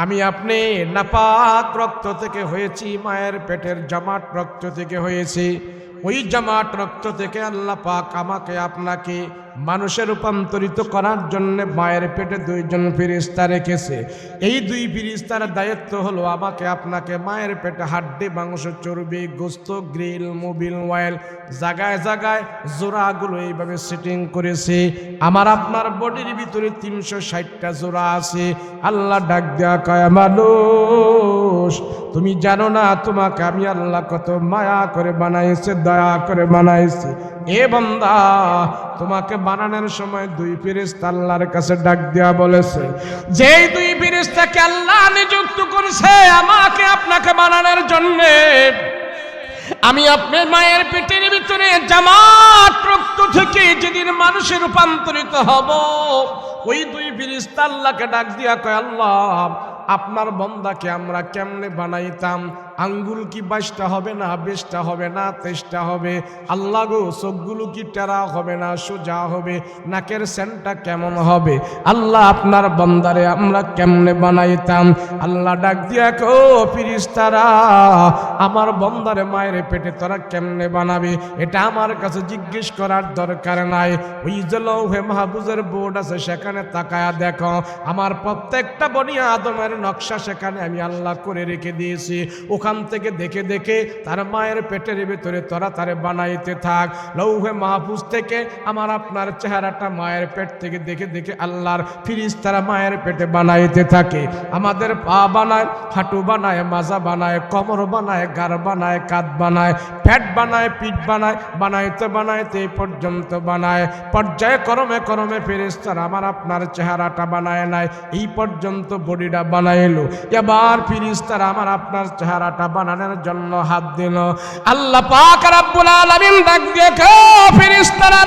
আমি আপনি নাপাক রক্ত থেকে হয়েছি, মায়ের পেটের জমাট রক্ত থেকে হয়েছি। ওই জমাট রক্ত থেকে আল্লাহ পাক আমাকে আপনাকে মানুষে রূপান্তরিত করার জন্য মায়ের পেটে দুইজন ফেরেশতা রেখেছে। এই দুই ফেরেশতার দায়িত্ব হলো আমাকে আপনাকে মায়ের পেটে হাড্ডি, মাংস, চর্বি, গোস্ত, গ্রিল, মোবিল অয়েল জায়গায় জায়গায় জোড়াগুলো এইভাবে সেটিং করেছে। আমার আপনার বডির ভিতরে 360টা জোড়া আছে। আল্লাহ ডাক দেয়া কয়, মানুষ তুমি জানো না তোমাকে আমি আল্লাহ কত মায়া করে বানাইছে, দয়া করে বানাইছে। এ বান্দা, তোমাকে বানানোর সময় দুই ফেরেশতা আল্লাহর কাছে ডাক দেয়া বলেছে, যেই দুই ফেরেশতাকে আল্লাহ নিযুক্ত করেছে আমাকে আপনাকে বানানোর জন্য, আমি আপনার মায়ের পেটের ভিতরে জামাত রক্ত থেকে যেদিন মানুষে রূপান্তরিত হব, ওই দুই ফেরেশতা আল্লাহকে ডাক দিয়া কয়, আল্লাহ আপনার বান্দাকে আমরা কেমনে বানাইতাম? আঙ্গুল কি 22টা হবে না, 20টা হবে না, 23টা হবে? আল্লাহ গো, চোখগুলো কি টেরা হবে না সোজা হবে? নাকের সেন্টটা কেমন হবে? আল্লাহ আপনার বান্দারে আমরা কেমনে বানাইতাম? আল্লাহ ডাক দিয়া কো, ফেরেশতারা আমার বান্দারে মায়ের পেটে তোরা কেমনে বানাবি এটা আমার কাছে জিজ্ঞেস করার দরকার নাই। ওই যে লৌহে মাহফুজের বোর্ড আছে সেখানে তাকায়া দেখো, আমার প্রত্যেকটা বনি আদমের নকশা সেখানে আমি আল্লাহ করে রেখে দিয়েছি। ওখান থেকে দেখে দেখে তার মায়ের পেটের ভিতরে তোরা তারে বানাইতে থাক। লৌহে মাহফুজ থেকে আমার আপনার চেহারাটা মায়ের পেট থেকে দেখে দেখে আল্লাহর ফেরেশতারা মায়ের পেটে বানাইতে থাকে। আমাদের পা বানায়, হাঁটু বানায়, মাজা বানায়, কোমর বানায়, গাড় বানায়, কাঁধ বানায়, পেট বানায়, পিঠ বানায়, বানাইতে বানাইতে এই পর্যন্ত বানায়। পর্যায়ে ক্রমে ক্রমে ফেরেশতারা আমার আপনার চেহারাটা বানায় নাই, এই পর্যন্ত বডিটা বানাইলো। এবার ফেরেশতারা আমার আপনার চেহারাটা বানানোর জন্য হাত দিল। আল্লাহ পাক রব্বুল আলামিন ডাক দিয়ে ফেরেশতারা,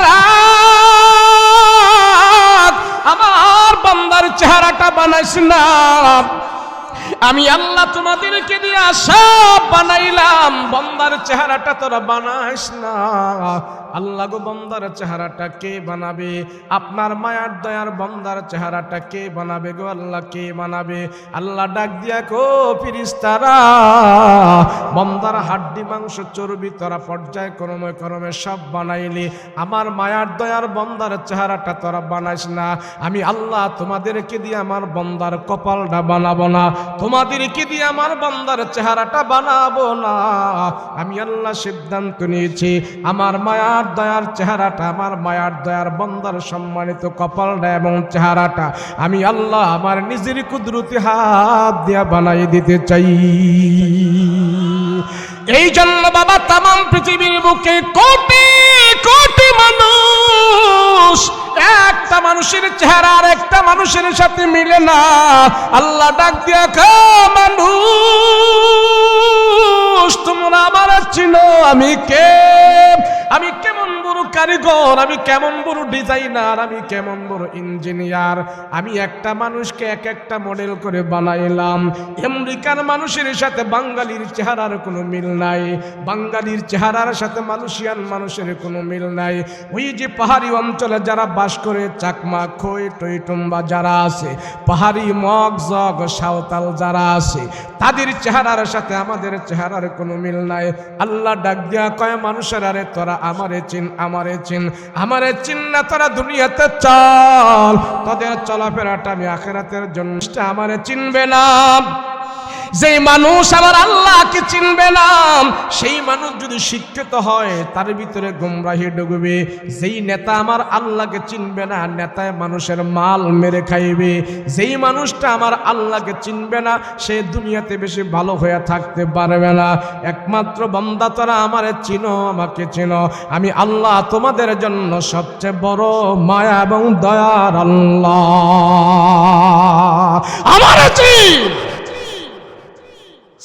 আমার বান্দার চেহারাটা বানাইস না, আমি আল্লাহ তোমাদেরকে দিয়ে সব বানাইলাম, বান্দার চেহারাটা তোরা বানাইস না। আল্লাহ গো, বান্দার চেহারাটা কে বানাবে? আপনার মায়ার দয়ার বান্দার চেহারাটা কে বানাবে গো? আল্লাহ কে বানাবে? আল্লাহ ডাক দিয়া কো, ফেরেশতারা বান্দার হাড্ডি, মাংস, চর্বি তোরা পর্যায় ক্রমে ক্রমে সব বানাইলি, আমার মায়ার দয়ার বান্দার চেহারাটা তোরা বানাইস না। আমি আল্লাহ তোমাদেরকে দিয়ে আমার বান্দার কপালটা বানাবো না, তোমাদেরকে দিয়ে আমার বান্দার চেহারাটা বানাবো না। আমি আল্লাহ সিদ্ধান্ত নিয়েছি, আমার মায়ার দয়ার চেহারাটা, আমার মায়ার দয়ার বান্দার সম্মানিত কপালটা এবং চেহারাটা আমি আল্লাহ আমার নিজের কুদরতি হাত দিয়া বানাই দিতে চাই। এই জন্য বাবা, তামাম পৃথিবীর বুকে কোটি কোটি মানুষ, একটা মানুষের চেহারা আর একটা মানুষের সাথে মিলে না। আল্লাহ ডাক দিয়া কে, মানুষ তোমরা আমার চিনো আমি কে? আমি কেমন বড় কারিগর, আমি কেমন বড় ডিজাইনার, আমি কেমন বড় ইঞ্জিনিয়ার। আমি একটা মানুষকে এক একটা মডেল করে বানাইলাম। আমেরিকার মানুষের সাথে বাঙালির চেহারার কোনো মিল নাই, বাঙালির চেহারার সাথে মালয়েশিয়ান মানুষের কোনো মিল নাই। ওই যে পাহাড়ি অঞ্চলে যারা বাস করে, চাকমা, খই, টইটুম্বা যারা আছে, পাহাড়ি মগ, জগ, সাঁওতাল যারা আছে, তাদের চেহারার সাথে আমাদের চেহারার কোনো মিল নাই। আল্লাহ ডাক দিয়া কয়, মানুষের আরে তোরা আমারে চিন, আমারে চিন, আমারে চিন না তোরা দুনিয়াতে চল, তোদের চলাফেরাটা আমি আখিরাতের জন্য, আমারে চিনবে না। যেই মানুষ আমার আল্লাহকে চিনবে না, সেই মানুষ যদি শিক্ষিত হয় তার ভিতরে গুমরাহি ঢুকবে। যেই নেতা আমার আল্লাহকে চিনবে না, নেতায় মানুষের মাল মেরে খাইবে। যেই মানুষটা আমার আল্লাহকে চিনবে না, সে দুনিয়াতে বেশি ভালো হয়ে থাকতে পারবে না। একমাত্র বান্দা তোরা আমারে চিনো, আমাকে চিনো, আমি আল্লাহ তোমাদের জন্য সবচেয়ে বড় মায়া এবং দয়ার আল্লাহ, আমারে চিন।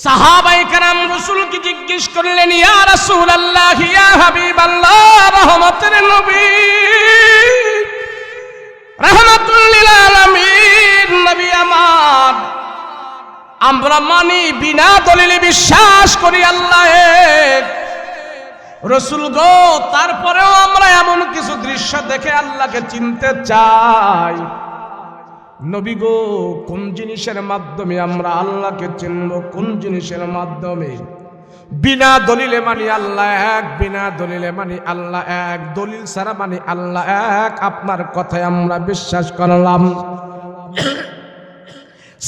সাহাবায়ে কেরাম রাসূলকে জিজ্ঞেস করলেন, ইয়া রাসূলুল্লাহ, ইয়া হাবিবাল্লাহ, রহমতের নবী, রাহমাতুল লিল আলামিন নবী আমার, বিনা দলিলে বিশ্বাস করি আল্লাহ এক, রসুল গো তারপরেও আমরা এমন কিছু দৃশ্য দেখে আল্লাহকে চিনতে চাই। নবী গো কোন জিনিসের মাধ্যমে আমরা আল্লাহকে চিনব, কোন জিনিসের মাধ্যমে? বিনা দলিলে মানি আল্লাহ এক, বিনা দলিলে মানি আল্লাহ এক, দলিল ছাড়া মানি আল্লাহ এক। আপনার কথায় আমরা বিশ্বাস করলাম।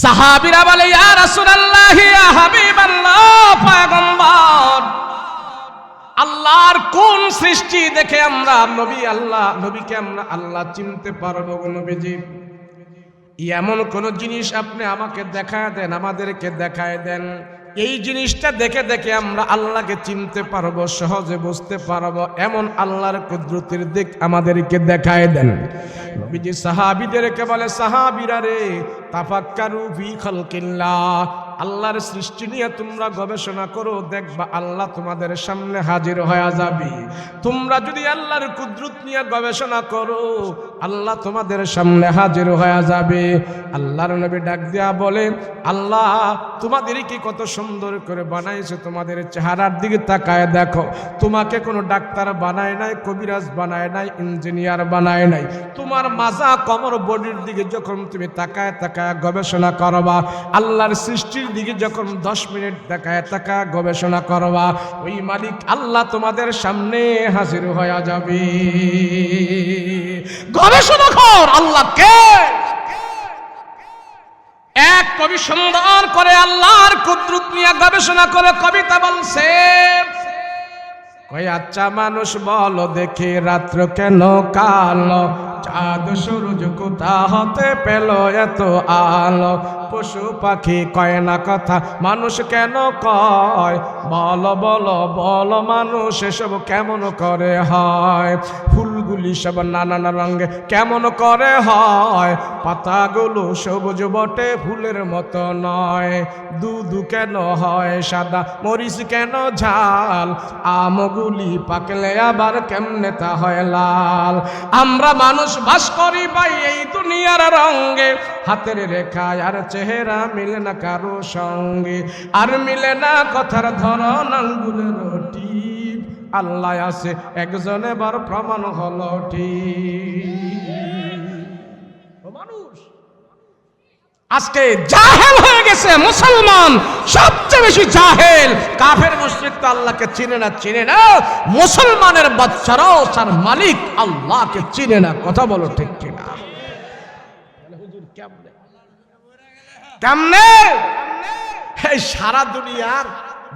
সাহাবীরা বলে ইয়া রাসূলুল্লাহ ইয়া হাবিবাল্লাহ, পয়গম্বর আল্লাহর কোন সৃষ্টি দেখে আমরা নবীকে আমরা আল্লাহ চিনতে পারবো গো নবীজি? এমন কোন জিনিস আপনি আমাকে দেখায় দেন, আমাদেরকে দেখায় দেন, এই জিনিসটা দেখে দেখে আমরা আল্লাহকে চিনতে পারবো, সহজে বুঝতে পারবো, এমন আল্লাহর কুদরতের দিক আমাদেরকে দেখায় দেন। নবীজি সাহাবীদেরকে বলে, সাহাবীরা রে, তাফাক্কারু ফি খালকিল্লাহ, আল্লাহর সৃষ্টি নিয়ে তোমরা গবেষণা করো, দেখবা আল্লাহ তোমাদের সামনে হাজির হয়ে যাবে। তোমরা যদি আল্লাহর কুদরত নিয়ে গবেষণা করো, আল্লাহ তোমাদের সামনে হাজির হয়ে যাবে। আল্লাহর নবী ডাক দিয়া বলে, আল্লাহ তোমাদেরকে কত সুন্দর করে বানাইছে, তোমাদের চেহারার দিকে তাকায় দেখো, তোমাকে কোনো ডাক্তার বানায় নাই, কবিরাজ বানায় নাই, ইঞ্জিনিয়ার বানায় নাই। তোমার মাজা কমর বডির দিকে যখন তুমি তাকায় তাকায় গবেষণা করবা, আল্লাহর সৃষ্টির দিকে যখন 10 মিনিট তাকায় তাকায় গবেষণা করবা, ওই মালিক আল্লাহ তোমাদের সামনে হাজির হয়ে যাবে। গবেষণা কর আল্লাহকে। এক কবি সুন্দর করে আল্লাহর কুদরত নিয়ে গবেষণা করে কবিতা বলছে, কই আচ্ছা মানুষ বলো দেখি রাত্র কেন কালো, চাঁদ সূরজ কোথা হতে পেল এত আলো, পশু পাখি কয় না কথা, মানুষ কেন কয়, বলো বলো বলো মানুষ এসব কেমন করে হয়, ফুলগুলি সব নানান রঙে কেমন করে হয়, পাতাগুলো সবুজ বটে ফুলের মতো নয়, দুধ কেন হয় সাদা, মরিচ কেন ঝাল, আমগুলি পাকলে আবার কেমনে তা হয় লাল। আমরা মানুষ বাস করি ভাই এই দুনিয়ার রঙে, হাতের রেখায় আর চেহারা মিলে না কারো সঙ্গে, আর মিলে না কথার ধরন আঙ্গুলের টিপ, আল্লাহ আছে একজন এবার প্রমাণ হলো ঠিক। মানুষ আজকে জাহেল হয়ে গেছে, মুসলমান সবচেয়ে বেশি জাহেল। কাফের মুশরিক তো আল্লাহকে চিনে না, মুসলমানের বাচ্চারাও তার মালিক আল্লাহকে চিনে না। কথা বলো ঠিক কিনা? হুজুর কেমনে এই সারা দুনিয়ার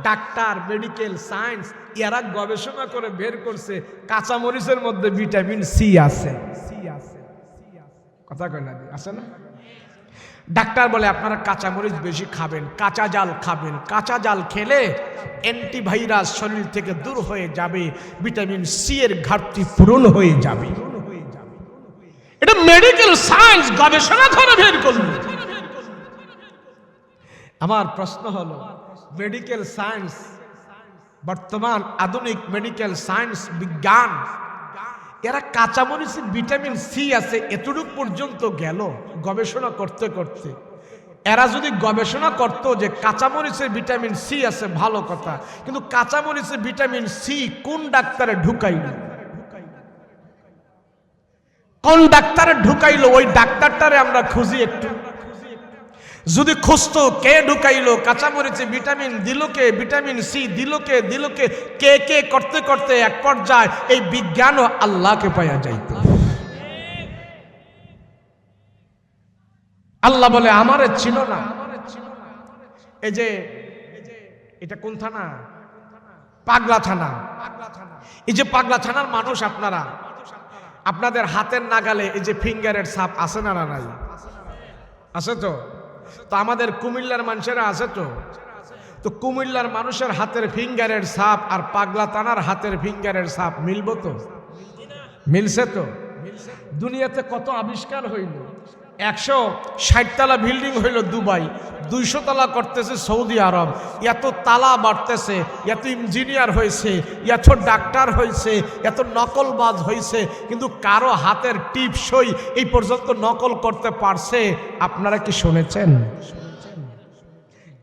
ডাক্তার, মেডিকেল সায়েন্স এরা গবেষণা করে বের করছে কাঁচামরিচের মধ্যে ভিটামিন সি আছে। কথা কয় না, আছে না? ডাক্তার বলে আপনারা কাঁচামরিচ বেশি খাবেন, কাঁচা জাল খাবেন, কাঁচা জাল খেলে অ্যান্টিভাইরাস শরীর থেকে দূর হয়ে যাবে, ভিটামিন সি এর ঘাটতি পূরণ হয়ে যাবে। এটা মেডিকেল সায়েন্স গবেষণা করে বের করলো। আমার প্রশ্ন হলো, মেডিকেল সায়েন্স, বর্তমান আধুনিক মেডিকেল সায়েন্স বিজ্ঞান, এরা কাঁচামরিচে ভিটামিন সি আছে এতটুকু পর্যন্ত গেল গবেষণা করতে করতে। এরা যদি গবেষণা করত যে কাঁচামরিচে ভিটামিন সি আছে ভালো কথা, কিন্তু কাঁচামরিচে ভিটামিন সি কোন ডাক্তারে ঢুকাইলো, কোন ডাক্তারে ঢুকাইলো, ওই ডাক্তারটারে আমরা খুঁজি একটু। যদি খুঁজতো কে ঢুকাইলো, কাঁচামরিচে ভিটামিন দিল কে, ভিটামিন সি দিল কে, কে করতে করতে এক পর্যায়ে এই বিজ্ঞানও আল্লাহকে পাওয়া যাইত। আল্লাহ বলে আমারে ছিল না। এই যে এটা কোন থানা? পাগলা থানা। এই যে পাগলা থানার মানুষ, আপনাদের হাতের নাগালে এই যে ফিঙ্গারের ছাপ আছে না নাই? আছে তো? তো আমাদের কুমিল্লার মানুষেরা আছে তো কুমিল্লার মানুষের হাতের ফিঙ্গারের ছাপ আর পাগলা থানার হাতের ফিঙ্গারের ছাপ মিলবো তো? মিলছে তো? দুনিয়াতে কত আবিষ্কার হইল। 160 তলা বিল্ডিং হইল দুবাই, 200 তলা করতেছে সৌদি আরব, এত তালা বাড়তেছে, এত ইঞ্জিনিয়ার হয়েছে, এত ডাক্তার হয়েছে, এত নকলবাজ হয়েছে, কিন্তু কারো হাতের টিপসই এই পর্যন্ত নকল করতে পারছে? আপনারা কি শুনেছেন?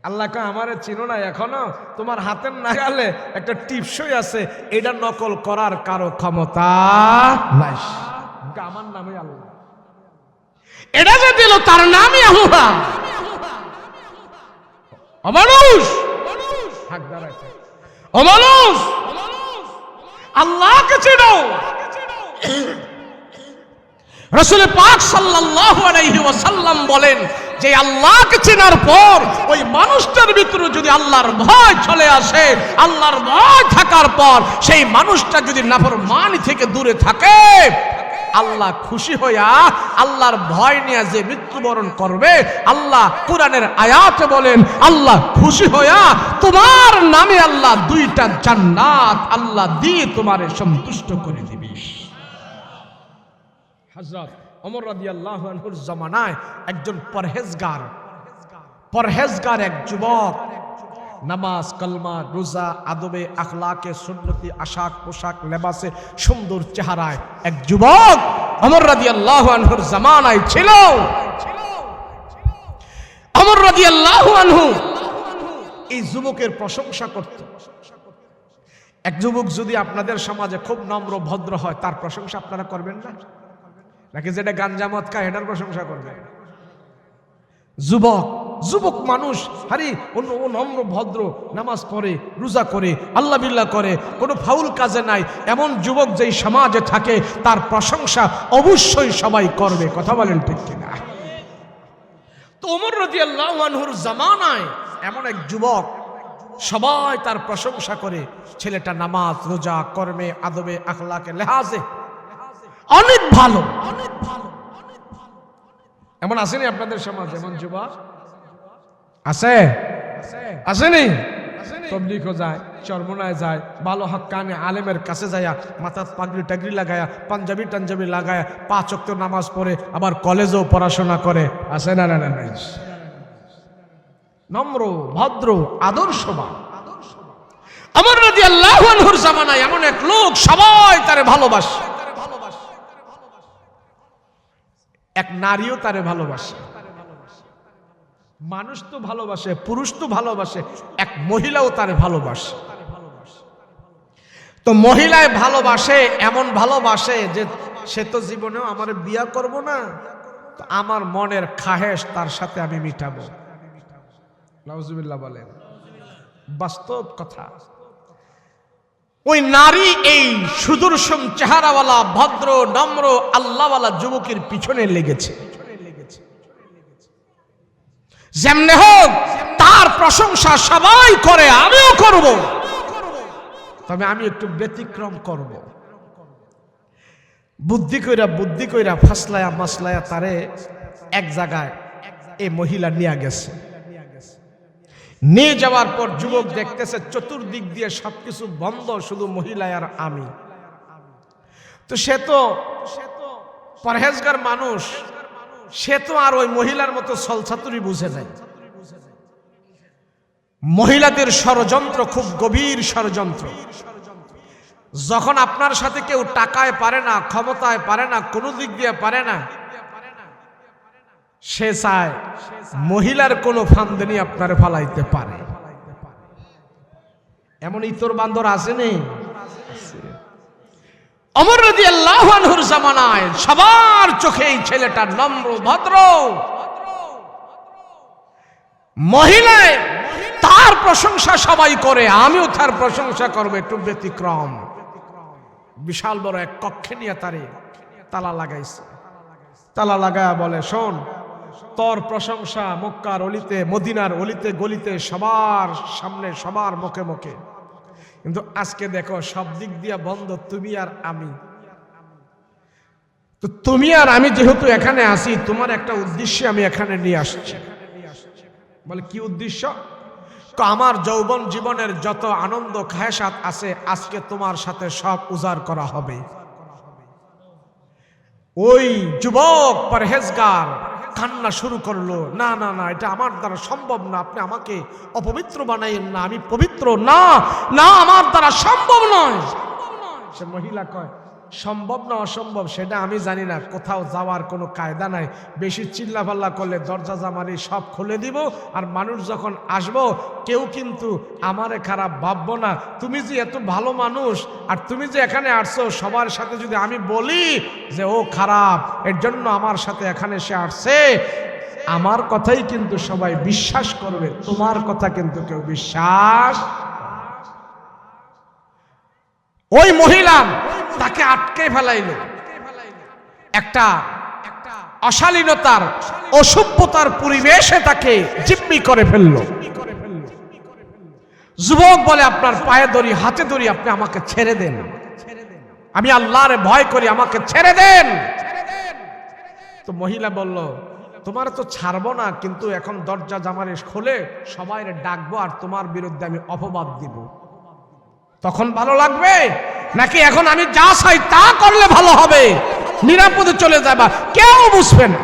আল্লাহ কয় আমারে চিনো না এখনো? তোমার হাতের নাগালে একটা টিপসই আছে, এটা নকল করার কারো ক্ষমতা নাই। আমার নামে আল্লাহ, এটা যে দিল তার নামই আল্লাহ। অমানুষ হাকদার আছে, অমানুষ আল্লাহকে চিনো। রাসূল পাক সাল্লাল্লাহু আলাইহি ওয়াসাল্লাম বলেন যে আল্লাহকে চেনার পর ওই মানুষটার ভিতরে যদি আল্লাহর ভয় চলে আসে, আল্লাহর ভয় থাকার পর সেই মানুষটা যদি নাফরমানি থেকে দূরে থাকে, আল্লাহ খুশি হইয়া আল্লাহর ভয় নিয়ে যে মৃত্যুবরণ করবে, আল্লাহ কোরআনের আয়াতে বলেন আল্লাহ খুশি হইয়া তোমার নামে আল্লাহ 2টা জান্নাত আল্লাহ দিয়ে তোমারে সন্তুষ্ট করে দিবে। হযরত ওমর রাদিয়াল্লাহু আনহুর জামানায় একজন পরহেজগার এক যুবক, নামাজ, কালমা, রোজা, আদবে, আখলাকে, সুন্নতি, আশাক, পোশাক, লেবাসে, সুন্দর চেহারায় এক যুবক ওমর রাদিয়াল্লাহু আনহুর জামানায় ছিল। ওমর রাদিয়াল্লাহু আনহু এই যুবকের প্রশংসা করত। এক যুবক যদি আপনাদের সমাজে খুব নম্র ভদ্র হয়, তার প্রশংসা আপনারা করবেন না? নাকি যেটা গাঞ্জা মদ খায় এটার প্রশংসা করবে? যুবক মানুষ, আরে ও নম্র ভদ্র, নামাজ পড়ে, রোজা করে, আল্লাহ বিল্লাহ করে, কোনো ফাউল কাজে নাই, এমন যুবক যেই সমাজে থাকে তার প্রশংসা অবশ্যই সবাই করবে। কথা বলেন ঠিক কিনা? তো ওমর রাদিয়াল্লাহু আনহুর জামানায় এমন এক যুবক, সবাই তার প্রশংসা করে। ছেলেটা নামাজ, রোজা, কর্মে, আদবে, আখলাকে, লেহাজে অনেক ভালো। এমন আসেনি আপনাদের সমাজে এমন যুবক? আছে? আসেনি? তবলিগও যায়, চরমনায় যায়, ভালো হক্কানি আলেমের কাছে যায়, মাথার পাগড়ি টাগড়ি লাগায়া, পাঞ্জাবি টাঞ্জাবি লাগায়া, 5 ওয়াক্ত নামাজ পড়ে, আবার কলেজেও পড়াশোনা করে। আছে না? না, নম্র, ভদ্র, আদর্শবান। ওমর রাদিয়াল্লাহু আনহুর জামানায় এমন এক লোক, সবাই তারে ভালোবাসে। এক নারীও তারে ভালোবাসে। মানুষ তো ভালোবাসে, পুরুষ তো ভালোবাসে, এক মহিলাও তারে ভালোবাসে। তো মহিলায় ভালোবাসে, এমন ভালোবাসে যে সে তো জীবনেও আমার বিয়া করব না, তো আমার মনের খাহেশ তার সাথে আমি মিটাবো। নাউজুবিল্লাহ বলেন, বাস্তব কথা। ওই নারী এই সুদর্শন চেহারাওয়ালা, ভদ্র, নম্র, আল্লাহওয়ালা যুবকের পিছনে লেগেছে। যেমনে হোক তার প্রশংসা সবাই করে, আমিও করব, তবে আমি একটু ব্যতিক্রম করব। বুদ্ধি কইরা ফাসলায়া মাসলায়া তারে এক জায়গায় এই মহিলা নিয়ে গেছে। নিয়ে যাওয়ার পর যুবক দেখতেছে চতুর্দিক দিয়ে সবকিছু বন্ধ, শুধু মহিলা আর আমি। তো সে তো পরহেজগার মানুষ, সে তো আর ওই মহিলার মতো ছলছাতুরি বুঝে নাই। মহিলাদের ষড়যন্ত্র খুব গভীর ষড়যন্ত্র। যখন আপনার সাথে কেউ টাকায় পারে না, ক্ষমতায় পারে না, কোনো দিক দিয়ে পারে না, সে চায় মহিলার কোনো ফান্দনি আপনার ফালাইতে পারে। এমন ইতর বান্দর আসেনি? ওমর রাদিয়াল্লাহু আনহুর জামানায় সবার চোখে এই ছেলেটা নম্র, ভদ্র। মহিলায় তার প্রশংসা সবাই করে, আমিও তার প্রশংসা করব, একটু ব্যতিক্রম। বিশাল বড় এক কক্ষে নিয়ে তারে তালা লাগাইছে। তালা লাগায়া বলে, শোন, তোর প্রশংসা মক্কার অলিতে, মদিনার অলিতে গলিতে, সবার সামনে, সবার মুখে মুখে, কিন্তু আজকে দেখো সব দিক দিয়া বন্ধ, তুমি আর আমি। তো তুমি আর আমি যেহেতু এখানে আসি, তোমার একটা উদ্দেশ্যে আমি এখানে নিয়ে আসছি। বলে, কি উদ্দেশ্য? আমার যৌবন জীবনের যত আনন্দ খায়সাত আছে, আজকে তোমার সাথে সব উজাড় করা হবে। ওই যুবক পরহেজগার কান্না শুরু করলো, না না না, এটা আমার দ্বারা সম্ভব না, আপনি আমাকে অপবিত্র বানাইয়েন না, আমি পবিত্র, না না, আমার দ্বারা সম্ভব নয়। সে মহিলা কয়, সম্ভব না অসম্ভব সেটা আমি জানি না, কোথাও যাওয়ার কোনো কায়দা নাই। বেশি চিল্লাপাল্লা করলে দরজা জামারি সব খুলে দিব, আর মানুষ যখন আসবো কেউ কিন্তু আমারে খারাপ ভাববো না। তুমি যে এত ভালো মানুষ আর তুমি যে এখানে আসছো, সবার সাথে যদি আমি বলি যে ও খারাপ, এর জন্য আমার সাথে এখানে সে আসছে, আমার কথাই কিন্তু সবাই বিশ্বাস করবে, তোমার কথা কিন্তু কেউ বিশ্বাস। ওই মহিলা তাকে আটকে ফেলাইল, একটা অশালীনতার অসভ্যতার পরিবেশে তাকে জিম্মি করে ফেললো। যুবক বলে, আপনার পায়ে ধরি, হাতে ধরি, আপনি আমাকে ছেড়ে দেন, আমি আল্লাহর ভয় করি, আমাকে ছেড়ে দেন। তো মহিলা বলল, তোমার তো ছাড়বো না, কিন্তু এখন দরজা জামারে খোলে সবাই ডাকবো আর তোমার বিরুদ্ধে আমি অপবাদ দিব, তখন ভালো লাগবে? নাকি এখন আমি যা চাই তা করলে ভালো হবে, নিরাপদে চলে যাবা, কেউ বুঝবে না?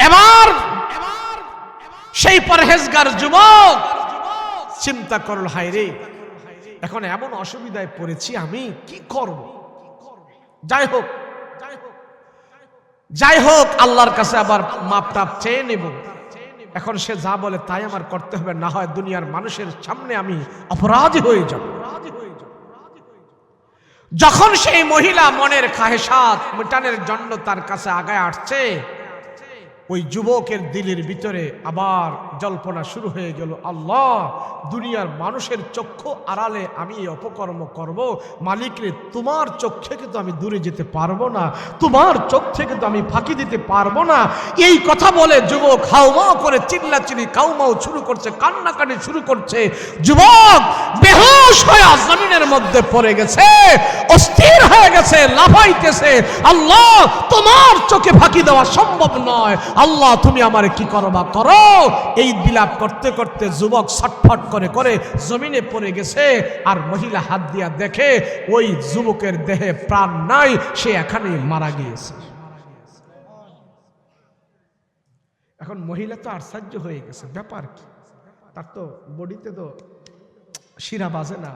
এবার সেই পরহেজগার যুবক চিন্তা করল, হায় রে, এখন এমন অসুবিধায় পড়েছি, আমি কি করব? যাই হোক আল্লাহর কাছে আবার মাপটাপ চেয়ে নেব। এখন সে যা বলে তাই আমার করতে হবে, না হয় দুনিয়ার মানুষের সামনে আমি অপরাধী হয়ে যাব। যখন সেই মহিলা মনের খাহেসাত মেটানোর জন্য তার কাছে আগায় আসছে, ওই যুবকের দিলের ভিতরে আবার জল্পনা শুরু হয়ে গেল, আল্লাহ, দুনিয়ার মানুষের চক্ষু আড়ালে আমি এই অপকর্ম করব, মালিক রে, তোমার চোখ থেকে তো আমি দূরে যেতে পারবো না, তোমার চোখ থেকে তো আমি ফাঁকি দিতে পারবো না। এই কথা বলে যুবক হাউমাউ করে চিল্লাচিল্লি কাউমাউ শুরু করছে, কান্নাকাটি শুরু করছে। যুবক বেহুশ হয়ে জমিনের মধ্যে পড়ে গেছে, অস্থির হয়ে গেছে, লাফাইতেছে, আল্লাহ, তোমার চোখে ফাঁকি দেওয়া সম্ভব নয়, আল্লাহ তুমি আমারে কি করবা করো। এই বিলাপ করতে করতে যুবক ছটফট করে করে জমিনে পড়ে গেছে, আর মহিলা হাত দিয়া দেখে ওই যুবকের দেহে প্রাণ নাই, সে এখানেই মারা গিয়েছে। এখন মহিলা তো আশ্চর্য হয়ে গেছে, ব্যাপার কি, তার তো বডিতে তো শিরা বাজে না।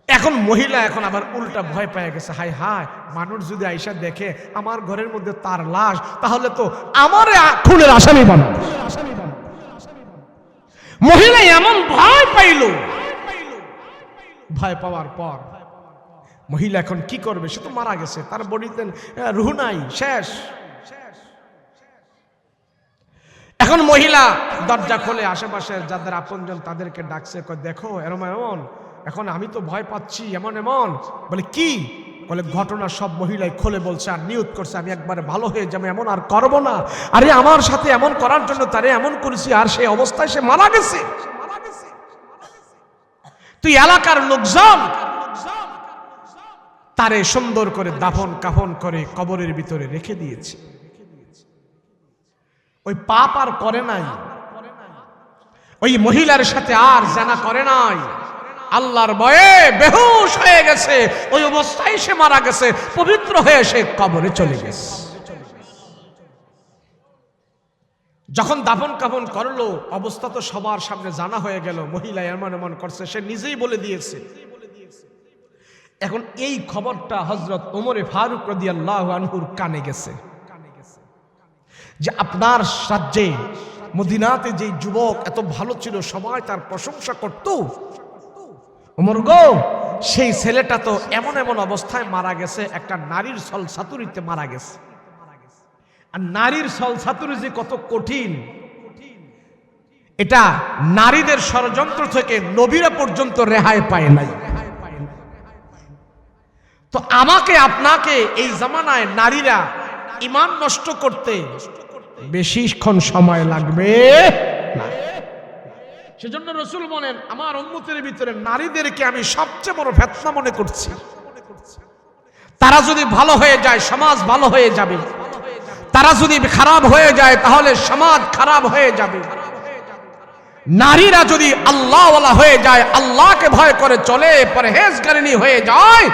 এখন মহিলা এখন আবার উল্টা ভয় পেয়ে গেছে, হায় হায়, মানুষ যদি আইসা দেখে আমার ঘরের মধ্যে তার লাশ, তাহলে তো আমারে খুনের আসামি বানাবে। মহিলা এমন ভয় পাইল, ভয় পাওয়ার পর মহিলা এখন কি করবে? সে তো মারা গেছে, তার বডিতে রুহ নাই, শেষ। এখন মহিলা দরজা খোলে, আশেপাশে যাদের আপনজন তাদেরকে ডাকছে, দেখো এরম এমন, এখন আমি তো ভয় পাচ্ছি, এমন এমন। বলে কি? বলে ঘটনা সব মহিলাই খুলে বলছে, আর নিয়ত করছে আমি একবারে ভালো হয়ে যাবে, এমন আর করবো না। আরে আমার সাথে এমন করার জন্য তারে এমন করেছি, আর সেই অবস্থায় সে মারা গেছে। তুই এলাকার লোকজন তারে সুন্দর করে দাফন কাফন করে কবরের ভিতরে রেখে দিয়েছে। ওই পাপ আর করে নাই, ওই মহিলার সাথে আর জানা করে নাই, আল্লাহর ভয়ে বেহুশ হয়ে গেছে, ওই অবস্থায় সে মারা গেছে, পবিত্র হয়ে সে কবরে চলে গেছে। যখন দাফন কাফন করলো, অবস্থা তো সবার সামনে জানা হয়ে গেল, মহিলা এমন এমন করছে, সে নিজেই বলে দিয়েছে। এখন এই খবরটা হযরত ওমরে ফারুক রাদিয়াল্লাহু আনহুর কানে গেছে, যে আপনার রাজ্যে মদিনাতে যে যুবক এত ভালো ছিল, সবাই তার প্রশংসা করত, ওমর গো, সেই ছেলেটা তো এমন এমন অবস্থায় মারা গেছে, একটা নারীর ছলছাতুরিতে মারা গেছে। আর নারীর ছলছাতুরি যে কত কঠিন, এটা নারীদের ষড়যন্ত্র থেকে নবীরা পর্যন্ত রেহাই পায় নাই। তো আমাকে আপনাকে এই জামানায় নারীরা ঈমান নষ্ট করতে বেশিক্ষণ সময় লাগবে না। সেজন্য রাসূল বলেন, আমার উম্মতের ভিতরে নারীদেরকে আমি সবচেয়ে বড় ফিতনা মনে করছি। তারা যদি ভালো হয়ে যায়, সমাজ ভালো হয়ে যাবে। তারা যদি খারাপ হয়ে যায়, তাহলে সমাজ খারাপ হয়ে যাবে। নারীরা যদি আল্লাহওয়ালা হয়ে যায়, আল্লাহকে ভয় করে চলে, পরহেজগারিনী হয়ে যায়,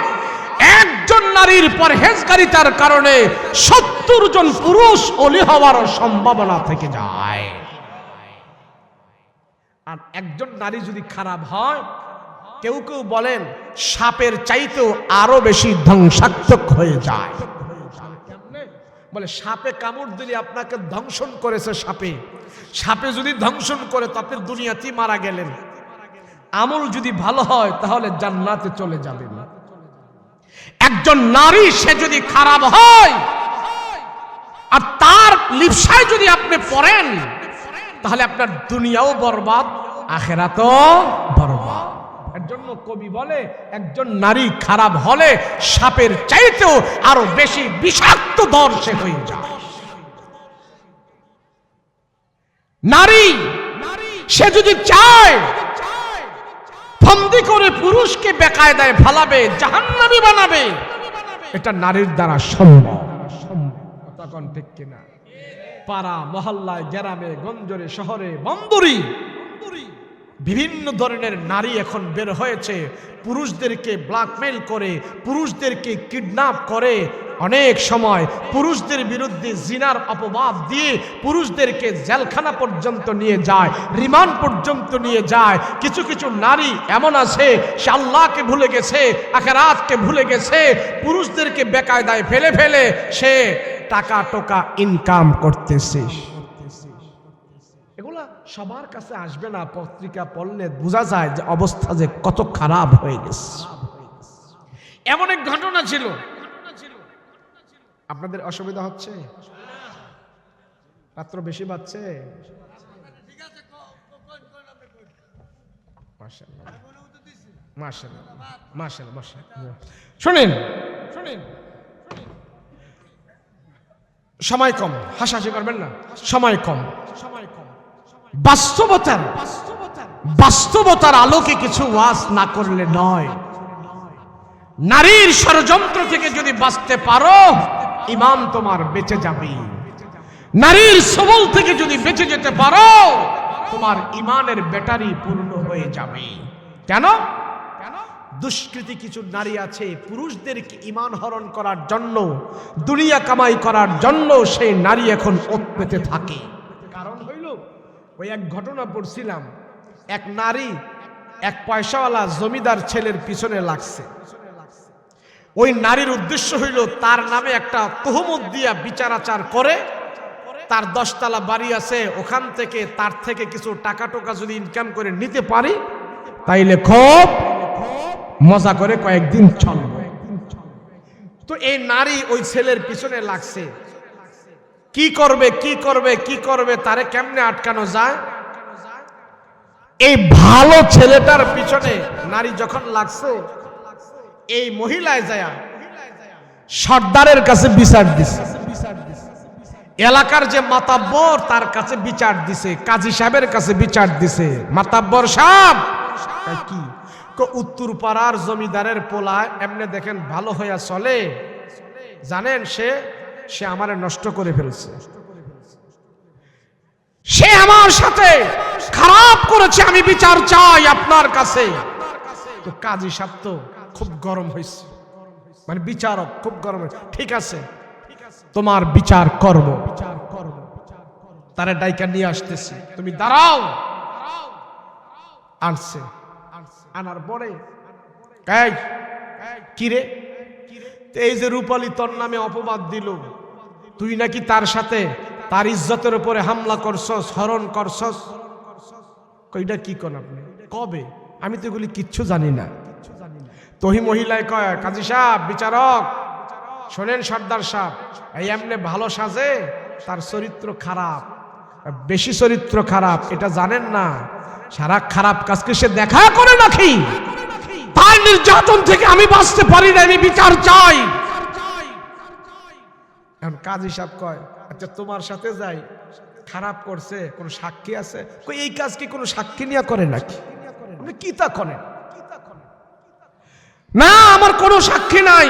একজন নারীর পরহেজগারিতার কারণে 70 জন পুরুষ ওলি হওয়ার সম্ভাবনা থেকে যায়। আর একজন নারী যদি খারাপ হয়, কেউ কেউ বলেন সাপের চাইতেও আরো বেশি ধ্বংসাত্মক হয়ে যায়। বলে সাপে কামড় দিলে আপনাকে ধ্বংসন করেছে, সাপে যদি ধ্বংসন করে তো আপনি দুনিয়াতেই মারা গেলেন। আমল যদি ভালো হয় তাহলে জান্নাতে চলে যাবেন। একজন নারী সে যদি খারাপ হয় আর তার লিপসায় যদি আপনি পড়েন তাহলে আপনার দুনিয়াও বরবাদ, আখিরাতও বরবাদ। এর জন্য কবি বলে একজন নারী খারাপ হলে সাপের চাইতেও আরো বেশি বিষাক্ত দর সে হয়ে যায়। নারী সে যদি চায় ফন্দি করে পুরুষকে বেকায়দায় ফালাবে, জাহান্নামী বানাবে, এটা নারীর দ্বারা সম্ভব। তখন ঠিক কিনা? পাড়া মহল্লায়, গ্রামে গঞ্জরে, শহরে বন্দরে বিভিন্ন ধরনের নারী এখন বের হয়েছে, পুরুষদেরকে ব্ল্যাকমেইল করে, পুরুষদেরকে কিডন্যাপ করে, অনেক সময় পুরুষদের বিরুদ্ধে জিনার অপবাদ দিয়ে পুরুষদেরকে জেলখানা পর্যন্ত নিয়ে যায়, রিমান্ড পর্যন্ত নিয়ে যায়। কিছু কিছু নারী এমন আছে সে আল্লাহকে ভুলে গেছে, আখিরাতকে ভুলে গেছে, পুরুষদেরকে বেকায়দায় ফেলে ফেলে সে টাকা টোকা ইনকাম করতেছে। এগুলা সবার কাছে আসবে না, পত্রিকা পড়লে বোঝা যায় যে অবস্থা যে কত খারাপ হয়ে গেছে। এমন এক ঘটনা ছিল। আপনাদের অসুবিধা হচ্ছে? রাত্র বেশি বাজছে? শুনেন, সময় কম, হাসাহাসি করবেন না, সময় কম। বাস্তবতার আলোকে কিছু ওয়াজ না করলে নয়। নারীর ষড়যন্ত্র থেকে যদি বাঁচতে পারো ঈমান তোমার বেঁচে যাবে। নারীর সবল থেকে যদি বেঁচে যেতে পারো তোমার ঈমানের ব্যাটারি পূর্ণ হয়ে যাবে। কেন? দুষ্কৃতী কিছু নারী আছে পুরুষদেরকে ঈমান হরণ করার জন্য, দুনিয়া কামাই করার জন্য সেই নারী এখন ওত পেতে থাকে। কারণ হইল ওই এক ঘটনা পড়ছিলাম, এক নারী এক পয়সাওয়ালা জমিদার ছেলের পিছনে লাগছে। ওই নারীর উদ্দেশ্য হইল তার নামে একটা তহমত দিয়া বিচার আচার করে, তার 10 তলা বাড়ি আছে, ওখান থেকে তার থেকে কিছু টাকা টোকা যদি ইনকাম করে নিতে পারি তাইলে খুব মজা করে কয়েকদিন চলবে। তো এই নারী ওই ছেলের পিছনে লাগছে, কি করবে তারে কেমনে আটকানো যায়। এই ভালো ছেলেটার পিছনে নারী যখন লাগছে, এই মহিলায় যায় সর্দারের কাছে বিচার দিছে, এলাকার যে মাতাব্বর তার কাছে বিচার দিছে, কাজী সাহেবের কাছে বিচার দিছে। মাতাব্বর সাহেব কি উত্তর পাড়ার জমিদারের পোলায় এমনি দেখেন ভালো হইয়া চলে, জানেন সে আমারে নষ্ট করে ফেলছে, সে আমার সাথে খারাপ করেছে, আমি বিচার চাই আপনার কাছে। তো কাজী সাহেব তো খুব গরম হয়েছে, মানে বিচারক খুব গরম হয়েছে। ঠিক আছে, তোমার বিচার করব। তারে ডাইকা নিয়ে আসতেছি, তুমি দাঁড়াও। আনছে, আনার পরে কিরে, এই যে রূপালী তোর নামে অপবাদ দিল, তুই নাকি তার সাথে তার ইজ্জতের উপরে হামলা করছস, হরণ করছস। কইটা কি কোন আপনি? কবে? আমি তো এগুলি কিচ্ছু জানি না। তহি মহিলায় কয়, কাজী সাহেব, বিচারক শোনেন, সর্দার সাহেব এই এমনি ভালো সাজে, তার চরিত্র খারাপ, বেশি চরিত্র খারাপ, এটা জানেন না। সারা খারাপ কাজকে সে দেখা করে নাকি? তার নির্যাতন থেকে আমি বাঁচতে পারি না, আমি বিচার চাই। এখন কাজী সাহেব কয়, আচ্ছা তোমার সাথে যাই, খারাপ করছে, কোন সাক্ষী আছে? এই কাজ কি কোনো সাক্ষী নিয়ে করে নাকি? আপনি কি তা করেন? না, আমার কোনো সাক্ষী নাই,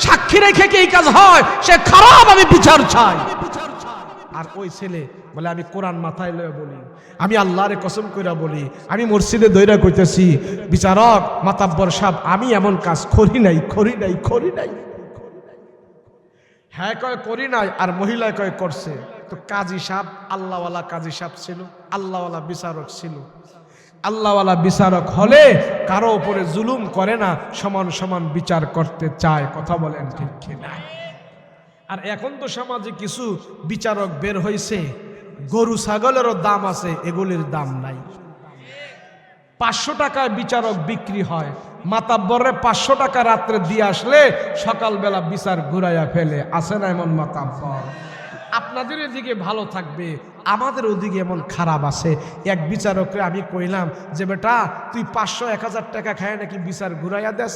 সাক্ষী রেখে কি এই কাজ হয়? সে খারাপ, আমি বিচার চাই। আর ওই ছেলে বলে, আমি কোরআন মাথায় লয়ে বলি, আমি আল্লাহরে কসম কইরা বলি, আমি মসজিদে দইরা কইতেছি, বিচারক মাতাব্বর সাহেব আমি এমন কাজ করি নাই। হ্যাঁ কয় করি নাই, আর মহিলা কয় করছে। তো কাজী সাহেব আল্লাহওয়ালা কাজী সাহেব ছিল, আল্লাহওয়ালা বিচারক ছিল। আল্লাহওয়ালা বিচারক হলে কারো উপরে জুলুম করে না, সমান সমান বিচার করতে চায়। কথা বলেন ঠিক কিনা? আর এখন তো সমাজে কিছু বিচারক বের হয়েছে, গরু ছাগলেরও দাম আছে, এগুলির দাম নাই। 500 টাকায় বিচারক বিক্রি হয়, মাতাব্বরে 500 টাকা রাত্রে দিয়ে আসলে সকালবেলা বিচার ঘুরাইয়া ফেলে। আছে না এমন মাতাব্বর? আপনাদের এদিকে ভালো থাকবে, আমাদের ওদিকে এমন খারাপ আছে। এক বিচারকরে আমি কইলাম যে বেটা তুই 500-1000 টাকা খায় নাকি বিচার ঘুরাইয়া দেস?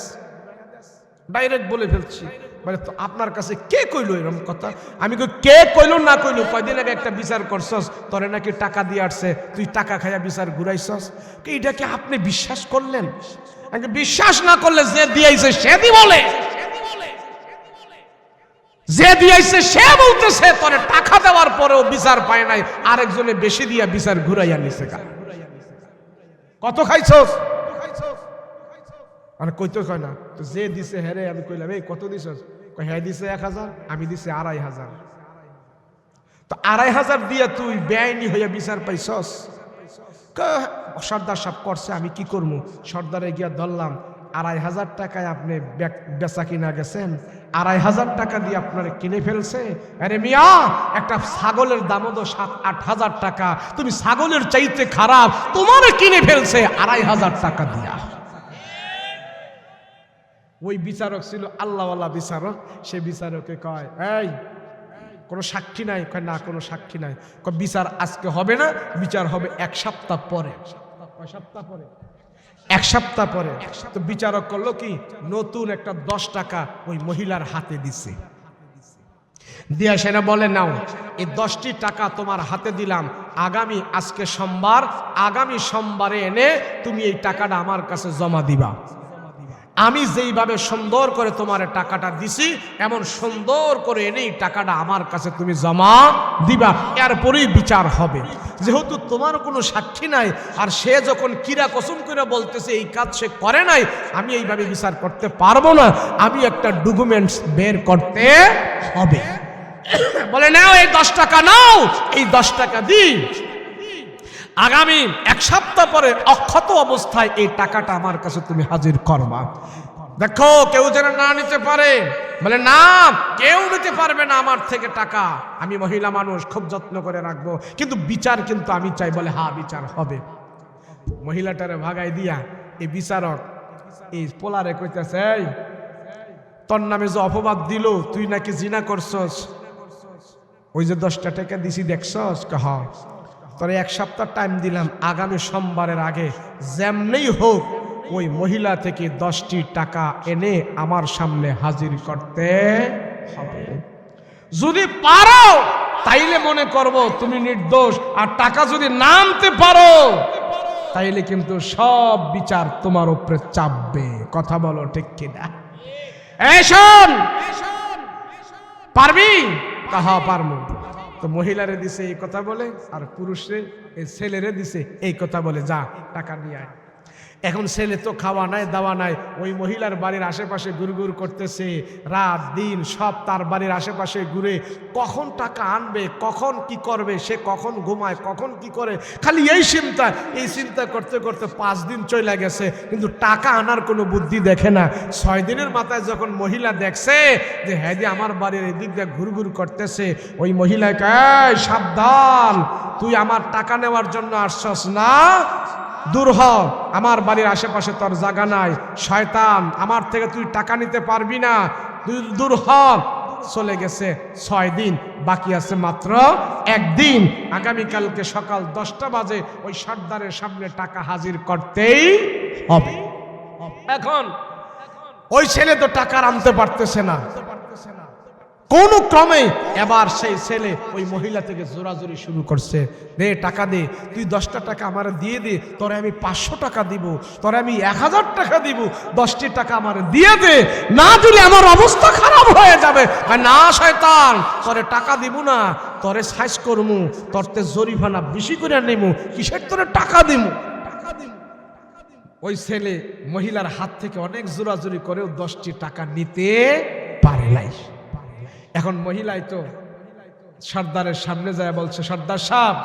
ডাইরেক্ট বলে ফেলছি। মানে তো আপনার কাছে কে কইলো এরকম কথা? আমি কই কে কইলো না কইলো, কয়দিন আগে একটা বিচার করছস, তোরে নাকি টাকা দিয়ে আসছে, তুই টাকা খাইয়া বিচার ঘুরাইছস, এইটা কি আপনি বিশ্বাস করলেন? বিশ্বাস না করলে যে দিয়েছে সে দি বলে, যে দিয়েছে সে বলতেছে তোরে টাকা দেওয়ার পরেও বিচার পায় নাই, আরেকজনে বেশি দিয়া বিচার ঘুরাইয়া নিছে। কত খাইছস? মানে কইতে কয় না তো, যে দিছে হ্যাঁ আমি কইলাম এই কত দিছস? হ্যাঁ দিছে 1000, আমি দিছে 2500। তো 2500 দিয়া তুই বেআইনি হইয়া বিচার পাইছস? সর্দার সাহেব করছে, আমি কি করবো? সর্দারে গিয়া ধরলাম, 2500 টাকায় আপনি বেচা কিনা গেছেন, 2500 টাকা দিয়ে আপনার কিনে ফেলছে। আরে মিয়া, একটা ছাগলের দামও তো 7-8 হাজার টাকা, তুমি ছাগলের চাইতে খারাপ, তোমারে কিনে ফেলছে 2500 টাকা দিয়া। ওই বিচারক ছিল আল্লাহওয়ালা বিচারক। সে বিচারকে কয়, এই কোনো সাক্ষী নাই? কয় না, কোনো সাক্ষী নাই। কয় বিচার আজকে হবে না, বিচার হবে 1 সপ্তাহ পরে। 1 সপ্তাহ পরে। তো বিচারক করলো কি, নতুন একটা 10 টাকা ওই মহিলার হাতে দিছে, দিয়া সেনা বলে নাও এই 10টি টাকা তোমার হাতে দিলাম, আগামী আজকে সোমবার, আগামী সোমবারে এনে তুমি এই টাকাটা আমার কাছে জমা দিবা। আমি যেইভাবে সুন্দর করে তোমার টাকাটা দিছি, এমন সুন্দর করে এনেই টাকাটা আমার কাছে তুমি জমা দিবা, এরপরেই বিচার হবে। যেহেতু তোমার কোনো সাক্ষী নাই, আর সে যখন কিরা কসম করে বলতেছে এই কাজ সে করে নাই, আমি এইভাবে বিচার করতে পারবো না, আমি একটা ডকুমেন্টস বের করতে হবে। বলে নাও এই 10 টাকা নাও, এই 10 টাকা দি, আগামী 1 সপ্তাহ পরে অক্ষত অবস্থায় এই টাকাটা আমার কাছে তুমি হাজির করবা। দেখো কেউ যেন না নিতে পারে। বলে না, কেউ নিতে পারবে না আমার থেকে টাকা, আমি মহিলা মানুষ, খুব যত্ন করে রাখবো, কিন্তু বিচার কিন্তু আমি চাই। বলে হ্যাঁ বিচার হবে। মহিলাটারে ভাগাই দিয়া এই বিচারক এই পোলারে কইতেছে, এই তোর নামে যে অপবাদ দিল, তুই নাকি জিনা করছস, ওই যে 10টা টাকা দিছি দেখছস? কহ তোরে 1 সপ্তাহ টাইম দিলাম, আগামী সোমবারের আগে যেমনি হোক ওই মহিলা থেকে 10টি টাকা এনে আমার সামনে হাজির করতে হবে। যদি পারো তাইলে মনে করব তুমি নির্দোষ, আর টাকা যদি না আনতে পারো তাইলে কিন্তু সব বিচার তোমার উপরে চাপবে। কথা বলো ঠিক কিনা? এই শোন, পারবি? তাহা পারবো। তো মহিলারে দিছে এই কথা বলে, আর পুরুষরে এই ছেলেরে দিছে এই কথা বলে, যা টাকা নিয়ে আয়। এখন ছেলে তো খাওয়া নাই দাওয়া নাই, ওই মহিলার বাড়ির আশেপাশে ঘুরঘুর করতেছে, রাত দিন সব তার বাড়ির আশেপাশে ঘুরে, কখন টাকা আনবে, কখন কি করবে, সে কখন ঘুমায়, কখন কি করে, খালি এই চিন্তা করতে করতে 5 দিন চলে গেছে, কিন্তু টাকা আনার কোনো বুদ্ধি দেখে না। 6 দিনের মাথায় যখন মহিলা দেখছে যে হ্যাঁ দি আমার বাড়ির এদিক দিয়ে ঘুরঘুর করতেছে, ওই মহিলাকে, এই সাবধান, তুই আমার টাকা নেওয়ার জন্য আসছস না, দূর হ, আমার বাড়ির আশেপাশে তোর জায়গা নাই, শয়তান, আমার থেকে তুই টাকা নিতে পারবি না, দূর হ। চলে গেছে 6 দিন, বাকি আছে মাত্র 1 দিন। আগামীকালকে সকাল 10টা বাজে ওই সর্দারের সামনে টাকা হাজির করতেই হবে। এখন ওই ছেলে তো টাকা আনতে পারতেছে না, কোন ক্রমে এবার সেই ছেলে ওই মহিলা থেকে জোরাজুরি শুরু করছে, দে টাকা দে, তুই 10টা টাকা আমার দিয়ে দে, তোরে আমি 500 টাকা দিব, তোরে আমি 1000 টাকা দিব, 10টি টাকা আমার দিয়ে দে, না দিলে আমার অবস্থা খারাপ হয়ে যাবে। না শয়তান, তোরে টাকা দিব না, তোরে সাইজ করমু, তোরতে জরিমানা বেশি করে নেমু, কিসের তোরে টাকা দিমু। ওই ছেলে মহিলার হাত থেকে অনেক জোরাজুরি করেও 10টি টাকা নিতে পারে নাই। এখন মহিলাই তো সর্দারের সামনে যায় বলছে, সর্দার সাহেব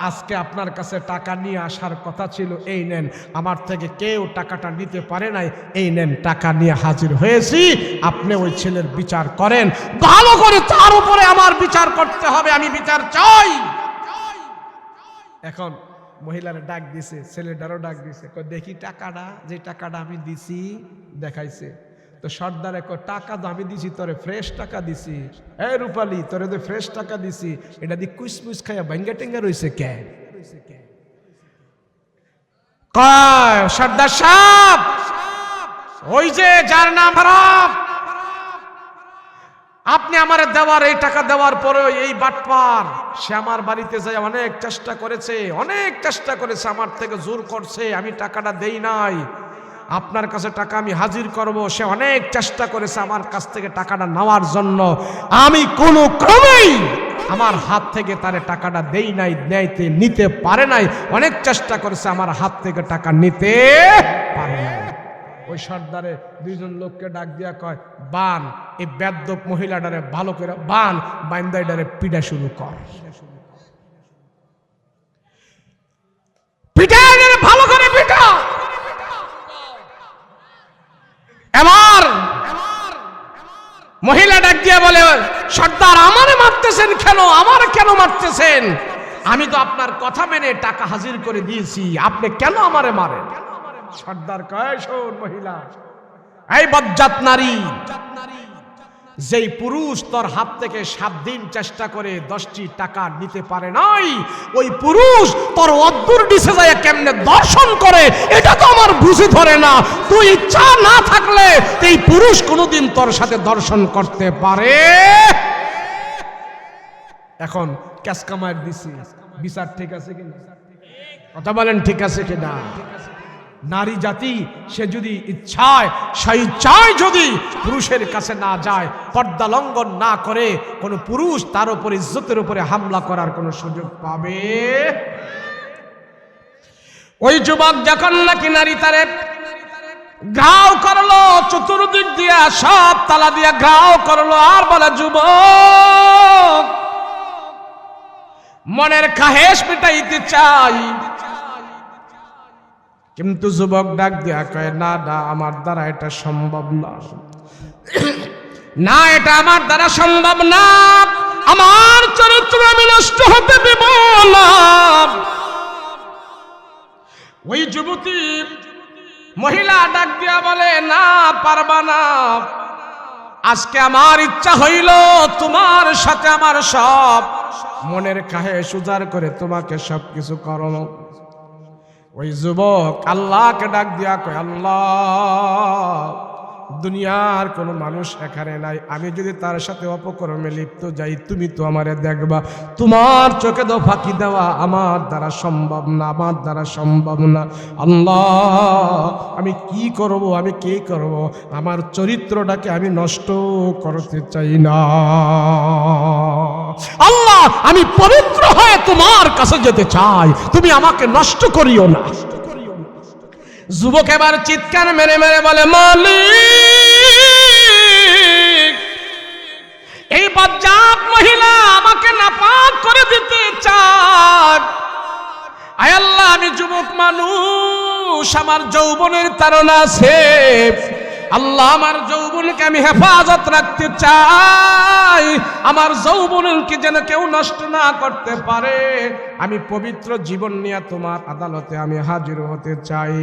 আজকে আপনার কাছে টাকা নিয়ে আসার কথা ছিল, এই নেন। আমার থেকে কেউ টাকাটা নিতে পারে নাই, এই নেন টাকা নিয়ে হাজির হয়েছি। আপনি ওই ছেলের বিচার করেন ভালো করে, তার উপরে আমার বিচার করতে হবে, আমি বিচার চাই। এখন মহিলারা ডাক দিছে, ছেলেটারও ডাক দিছে, দেখি টাকাটা, যে টাকাটা আমি দিছি দেখাইছে। তো সর্দারে টাকা তো আমি দিছি, তোরে ফ্রেশ টাকা দিছি। এই রূপালী, তোরে তো ফ্রেশ টাকা দিছি, এটা দিয়ে কুচমুচ খাইয়া ভাঙ্গা টেঙ্গা রয়েছে কে? কয় সর্দার সাহেব, ওই যে যার নাম খারাপ, আপনি আমার দেওয়ার এই টাকা দেওয়ার পরে এই বাটপার সে আমার বাড়িতে যায় অনেক চেষ্টা করেছে, আমার থেকে জোর করছে, আমি টাকাটা দেই নাই। আপনার কাছে টাকা আমি হাজির করব, সে অনেক চেষ্টা করেছে আমার কাছ থেকে টাকাটা নেওয়ার জন্য, আমি কোনো ক্রমেই আমার হাত থেকে তারে টাকাটা দেই নাই, নিতে পারে নাই, অনেক চেষ্টা করেছে আমার হাত থেকে টাকা নিতে পারে নাই। ওই সর্দারে দুইজন লোককে ডাক দিয়া কয়, বান এই বেদ্যপ মহিলাটারে ভালো করে বান, বাইন্দাইডারে পিটা শুরু কর, পিটাইডারে ভালো করে পিটা। এবার মহিলা ডাক দিয়া বলে, সর্দার আমারে মারতেছেন কেন, আমার কেন মারতেছেন? আমি তো আপনার কথা মেনে টাকা হাজির করে দিয়েছি, আপনি কেন আমারে মারেন? সর্দার কয়, শোন মহিলা, এই বজ্জাত নারী, যেই পুরুষ তোর হাত থেকে 7 দিন চেষ্টা করে 10টি টাকা নিতে পারে নাই, ওই পুরুষ তোর অদ্দুর ডিসে যায় কেমনে দর্শন করে, এটা তো আমার বুঝে ধরে না। তুই ইচ্ছা না থাকলে এই পুরুষ কোনোদিন তোর সাথে দর্শন করতে পারে? এখন ক্যাসকামার দিছি, বিচার ঠিক আছে কিনা? কথা বলেন ঠিক আছে কিনা? নারী জাতি সে যদি ইচ্ছায় স্বেচ্ছায় যদি পুরুষের কাছে না যায়, পর্দা লঙ্ঘন না করে, কোন পুরুষ তার উপর ইজ্জতের উপরে হামলা করার কোন সুযোগ পাবে? ওই যুবক যখন নাকি নারী তারে ঘাও করলো, চতুর্দিক দিয়া সব তালা দিয়া ঘাও করলো, আর বলে, যুবক মনের খাহেশ মিটাইতে চাই, কিন্তু যুবক ডাক দিয়া কয়, না না, আমার দ্বারা এটা সম্ভব না, না এটা আমার দ্বারা সম্ভব না, আমার চরিত্র আমি নষ্ট হতে দেব না। ওই যুবতী মহিলা ডাক দিয়া বলে, না পারবা না, আজকে আমার ইচ্ছা হইল তোমার সাথে আমার সব মনের খাহেশ উজাড় করে তোমাকে সবকিছু করানো। ওই যুবক আল্লাহকে ডাক দিয়া কয়, আল্লাহ, দুনিয়ার কোনো মানুষ এখানে নাই, আমি যদি তার সাথে অপকর্মে লিপ্ত যাই, তুমি তো আমারে দেখবা, তোমার চোখে তো ফাঁকি দেওয়া আমার দ্বারা সম্ভব না, আমার দ্বারা সম্ভব না। আল্লাহ, আমি কি করব, আমি কি করব? আমার চরিত্রটাকে আমি নষ্ট করতে চাই না। আল্লাহ, আমি পবিত্র হয়ে তোমার কাছে যেতে চাই, তুমি আমাকে নষ্ট করিও না। যুবক এবার চিৎকার মেরে মেরে বলে, মালিক, এই বজ্জাত মহিলা আমাকে নাপাক করে দিতে চায়। আয় আল্লাহ, আমি যুবক মানুষ, আমার যৌবনের তাড়না আছে, আল্লাহ আমার যৌবনকে আমি হেফাজত রাখতে চাই, আমার যৌবনকে যেন কেউ নষ্ট না করতে পারে, আমি পবিত্র জীবন নিয়ে তোমার আদালতে আমি হাজির হতে চাই।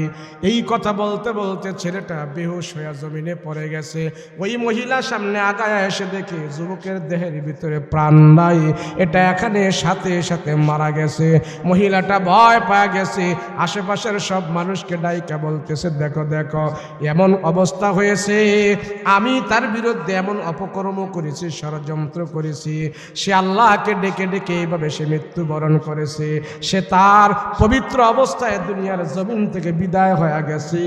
এই কথা বলতে বলতে ছেলেটা বেহুশ হয়ে জমিনে পড়ে গেছে। ওই মহিলা সামনে আগায় এসে দেখে যুবকের দেহের ভিতরে প্রাণ নাই, এটা এখানে সাথে সাথে মারা গেছে। মহিলাটা ভয় পেয়ে গেছে, আশেপাশের সব মানুষকে ডাইকা বলতেছে, দেখো দেখো এমন অবস্থা হয়েছে, আমি তার বিরুদ্ধে এমন অপকর্ম করেছি, ষড়যন্ত্র করেছি, সে আল্লাহকে ডেকে ডেকে এইভাবে সে মৃত্যুবরণ করেছে, সে তার পবিত্র অবস্থায় দুনিয়ার জমিন থেকে বিদায় হয়ে গেছে।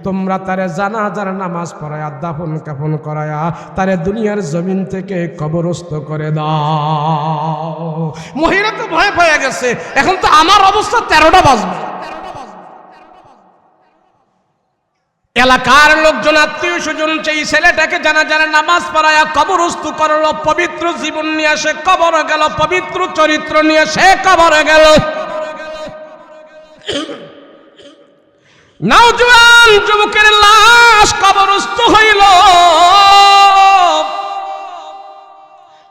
তোমরা তারে জানাজার নামাজ পড়ায়া দাফন কাফন করায়া তারে দুনিয়ার জমিন থেকে কবরস্থ করে দাও। মহিলা তো ভয় পেয়ে গেছে, এখন তো আমার অবস্থা 13টা বাজবে। এলাকার লোকজন, আত্মীয় স্বজন সেই ছেলেটাকে জানাজার নামাজ পড়ায়া কবরস্থ করলো, পবিত্র জীবন নিয়ে সে কবরে গেল, পবিত্র চরিত্র নিয়ে সে কবরে গেল। নওজোয়ান যুবকের লাশ কবরস্থ হইল।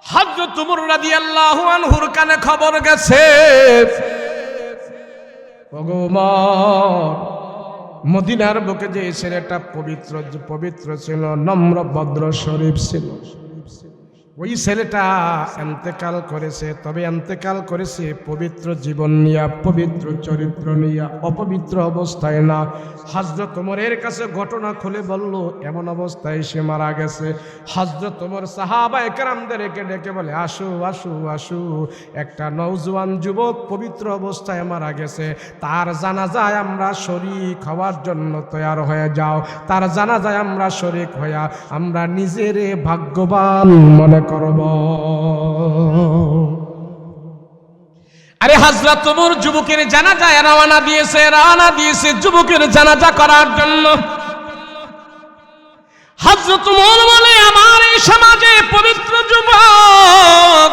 হযরত উমর রাদিয়াল্লাহু আনহুর কানে খবর গেছে, ওগো উমর, মদিনার বুকে যে ছেলেটা পবিত্র ছিল, নম্র ভদ্র শরীফ ছিল, ওই ছেলেটা ইন্তেকাল করেছে। তবে ইন্তেকাল করেছে পবিত্র জীবন নিয়া, পবিত্র চরিত্র নিয়া, অপবিত্র অবস্থায় না। হযরত ওমরের কাছে ঘটনা খুলে বলল, এমন অবস্থায় সে মারা গেছে। হযরত ওমর সাহাবায়ে কেরামদেরকে ডেকে বলে, আসো আসো আসো, একটা নওজোয়ান যুবক পবিত্র অবস্থায় মারা গেছে, তার জানাজায় আমরা শরীক হওয়ার জন্য তৈয়ার হয়ে যাও। তার জানাজায় আমরা শরীক হইয়া আমরা নিজেরে ভাগ্যবান মনে করব। আরে হযরত ওমর যুবকের জানাজায় রওনা দিয়েছে যুবকের জানাজা করার জন্য। হযরত ওমর বলে, আমার এই সমাজে পবিত্র যুবক,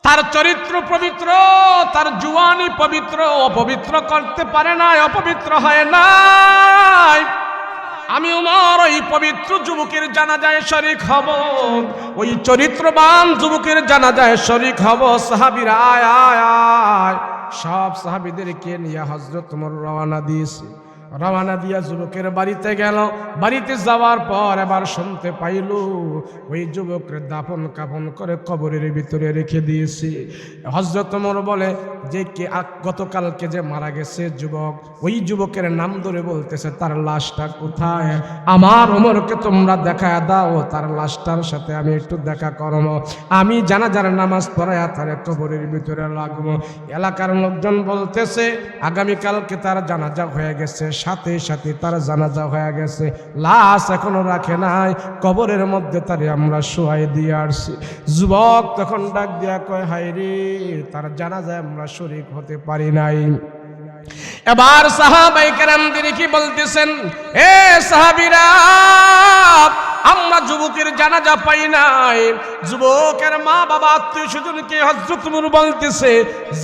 তার চরিত্র পবিত্র, তার জুয়ানি পবিত্র, অপবিত্র করতে পারে না, অপবিত্র হয় নাই। আমি ওমর ওই পবিত্র যুবকের জানাজায় শরীক হব, ওই চরিত্রবান যুবকের জানাজায় শরীক হব। সাহাবীরা আয় আয় আয়, সব সাহাবীদেরকে নিয়ে হযরত ওমর রওনা দিয়েছে। রওনা দিয়া যুবকের বাড়িতে গেল। বাড়িতে যাওয়ার পর এবার শুনতে পাইল ওই যুবকের দাফন কাফন করে কবরের ভিতরে রেখে দিয়েছে। হযরত ওমর বলে যে কে গতকালকে যে মারা গেছে যুবক, ওই যুবকের নাম ধরে বলতেছে, তার লাশটা কোথায়? আমার ওমরকে তোমরা দেখা দাও, তার লাশটার সাথে আমি একটু দেখা করব, আমি জানাজার নামাজ পড়ায়া তার কবরের ভিতরে লাগবো। এলাকার লোকজন বলতেছে আগামীকালকে তার জানাজা হয়ে গেছে, সাথে সাথে তার জানাজা হয়ে গেছে, লাশ এখনো রাখে নাই, কবরের মধ্যে তারে আমরা শোয়াই দিয়ে আসছি। যুবক তখন ডাক দিয়া কয়, হায় রে, তার জানাজায় আমরা শরীক হতে পারি নাই। এবার সাহাবায়ে কেরামদের কি বলতেছেন, এ সাহাবীরা, আমরা যুবকের জানাজা পাই নাই। যুবকের মা বাবা আত্মীয় স্বজনকে হযরত ওমর বলতেছে,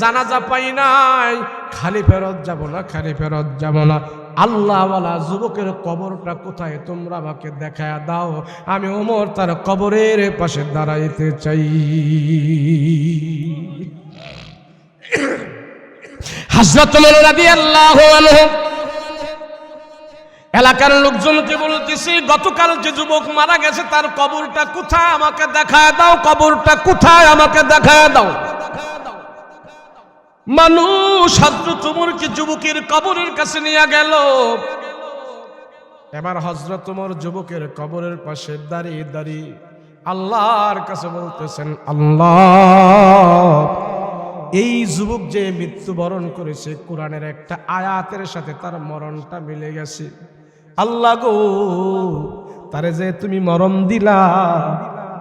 জানাজা পাই নাই, খালি ফেরত যাব না, খালি ফেরত যাব না। আল্লাহওয়ালা যুবকের কবরটা কোথায় তোমরা আমাকে দেখায়া দাও, আমি ওমর তার কবরের পাশে দাঁড়াইতে চাই। হযরত ওমর রাদিয়াল্লাহু আনহু এলাকার লোকজনকে বলতেছে, গতকাল যে যুবক মারা গেছে তার কবরটা কোথায় আমাকে দেখায় দাও, কবরটা কোথায় আমাকে দেখায় দাও। মানুষ হযরত ওমরকে যুবকের কবরের কাছে নিয়ে গেল। এবার হযরত ওমর যুবকের কবরের পাশে দাঁড়িয়ে দাঁড়িয়ে আল্লাহর কাছে বলতেছেন, আল্লাহ, এই যুবক যে মৃত্যুবরণ করেছে, কোরআনের একটা আয়াতের সাথে তার মরণটা মিলে গেছে। আল্লাহ গো, তারে যে তুমি মরণ দিলা,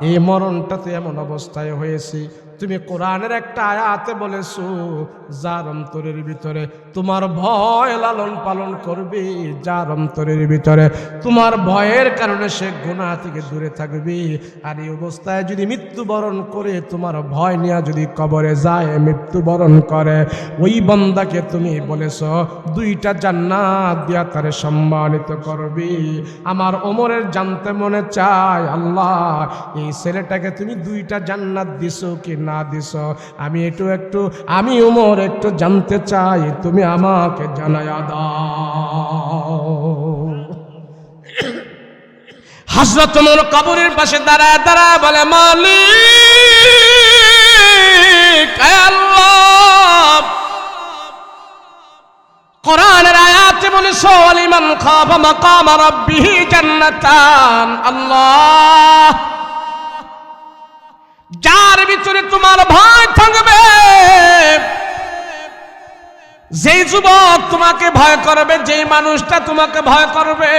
এই মরণটাতে এমন অবস্থায় হয়েছে, তুমি কোরআনের একটা আয়াতে বলেছো, যার অন্তরের ভিতরে তোমার ভয় লালন পালন করবে, যার অন্তরের ভিতরে তোমার ভয়ের কারণে সে গুনাহ থেকে দূরে থাকবে, আর এই অবস্থায় যদি মৃত্যুবরণ করে, তোমার ভয় নিয়ে যদি কবরে যায়, মৃত্যুবরণ করে, ওই বান্দাকে তুমি বলেছো দুইটা জান্নাত দিয়া তারে সম্মানিত করবে। আমার ওমরের জানতে মনে চায়, আল্লাহ, এই ছেলেটাকে তুমি দুইটা জান্নাত দিছো কি না দিছো? আমি ওমর একটু জানতে চাই, তুমি আমাকে জানায়া দাও। হযরত ওমর কবরের পাশে দাঁড়ায় দাঁড়ায় বলে, মালিক, হে আল্লাহ, কোরআনের আয়াতে বলেছো, লিমান খাফা মাকাম রাব্বিহি জান্নাতান। আল্লাহ, যার ভিতরে তোমার ভয় থাকবে, যেই যুবক তোমাকে ভয় করবে, যেই মানুষটা তোমাকে ভয় করবে,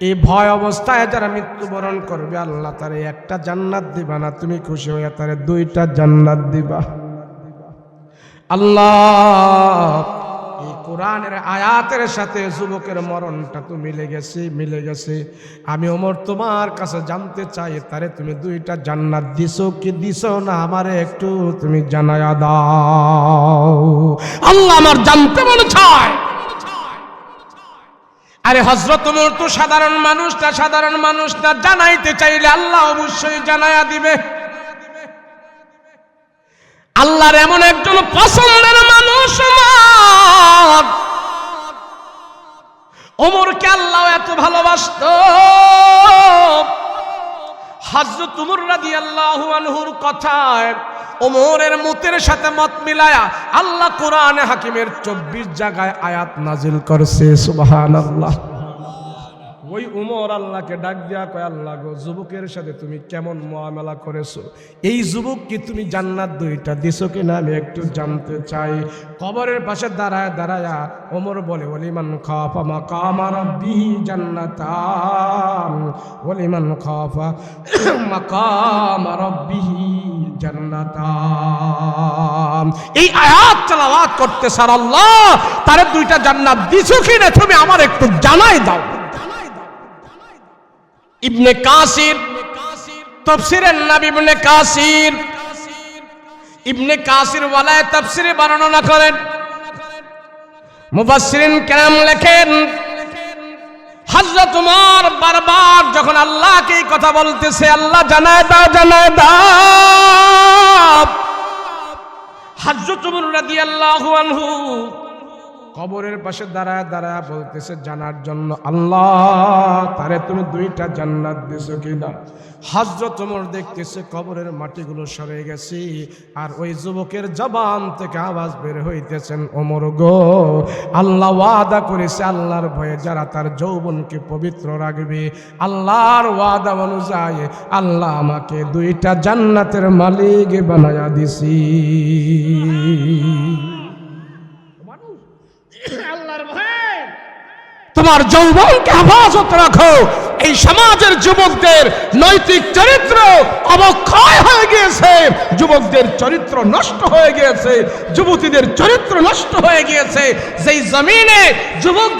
এই ভয় অবস্থায় যারা মৃত্যুবরণ করবে, আল্লাহ তারে একটা জান্নাত দিবা না, তুমি খুশি হয়ে তারে দুইটা জান্নাত দিবা। আল্লাহ, এই কোরআনের আয়াতের সাথে যুবকের মরণটা তো মিলে গেছে। আমি ওমর তোমার কাছে জানতে চাই, তারে তুমি 2টা জান্নাত দিছো কি দিছো না, আমারে একটু তুমি জানায়া দাও। আল্লাহ আমার জানতে মনে চায়। আরে হযরত ওমর তো সাধারণ মানুষ না, জানাইতে চাইলে আল্লাহ অবশ্যই জানায়া দিবে। আল্লাহর এমন একজন পছন্দের মানুষ ওমরকে আল্লাহ এত ভালোবাসতো। হযরত ওমর রাদিয়াল্লাহু আনহুর কথায় ওমরের মতের সাথে মত মিলায়া আল্লাহ কোরআনে হাকিমের 24 জায়গায় আয়াত নাজিল করছে। সুবহানাল্লাহ। ওই উমর আল্লাহকে ডাক দিয়া কয়, আল্লাহ গো, যুবকের সাথে তুমি কেমন মুআমালা করেছো? এই যুবক কি তুমি জান্নাত 2টা দিছো কিনা আমি একটু জানতে চাই। কবরের পাশে দাঁড়ায়া ওমর বলে, ওয়ালিমান খাফা মাকামা রাব্বিহি জান্নাতান, ওয়ালিমান খাফা মাকামা রাব্বিহি জান্নাতান। এই আয়াত তেলাওয়াত করতে স্যার আল্লাহ তারে 2টা জান্নাত দিছো কিনা তুমি আমার একটু জানাই দাও। ইবনে কাসির তাফসীরের নবী ইবনে কাসির ওয়ালায়ে তাফসীরে বর্ণনা করেন, মুফাসসিরিন কেরাম লেখেন, হযরত ওমর বারবার যখন আল্লাহকে এই কথা বলতেছে, আল্লাহ জানায় দাও, হযরত ওমর রাদিয়াল্লাহু আনহু কবরের পাশে দাঁড়ায় বলতেছে জানার জন্য, আল্লাহ তারে তুমি 2টা জান্নাত দিছো কিনা। হযরত ওমর দেখতেছে কবরের মাটিগুলো সরে গেছে, আর ওই যুবকের জবান থেকে আওয়াজ বের হইতেছেন, ওমর গো, আল্লাহ ওয়াদা করেছে আল্লাহর ভয়ে যারা তার যৌবনকে পবিত্র রাখবে, আল্লাহর ওয়াদা অনুযায়ী আল্লাহ আমাকে 2টা জান্নাতের মালিক বানায়া দিছি। আল্লাহর ভয়ে তোমার যৌবনকে হেফাজত রাখো। এই সমাজের যুবকদের নৈতিক চরিত্র অবক্ষয় হয়ে গিয়েছে, যুবকদের চরিত্র নষ্ট হয়ে গিয়েছে, যুবতীদের চরিত্র নষ্ট হয়ে গিয়েছে। যেই জমিনে যুবক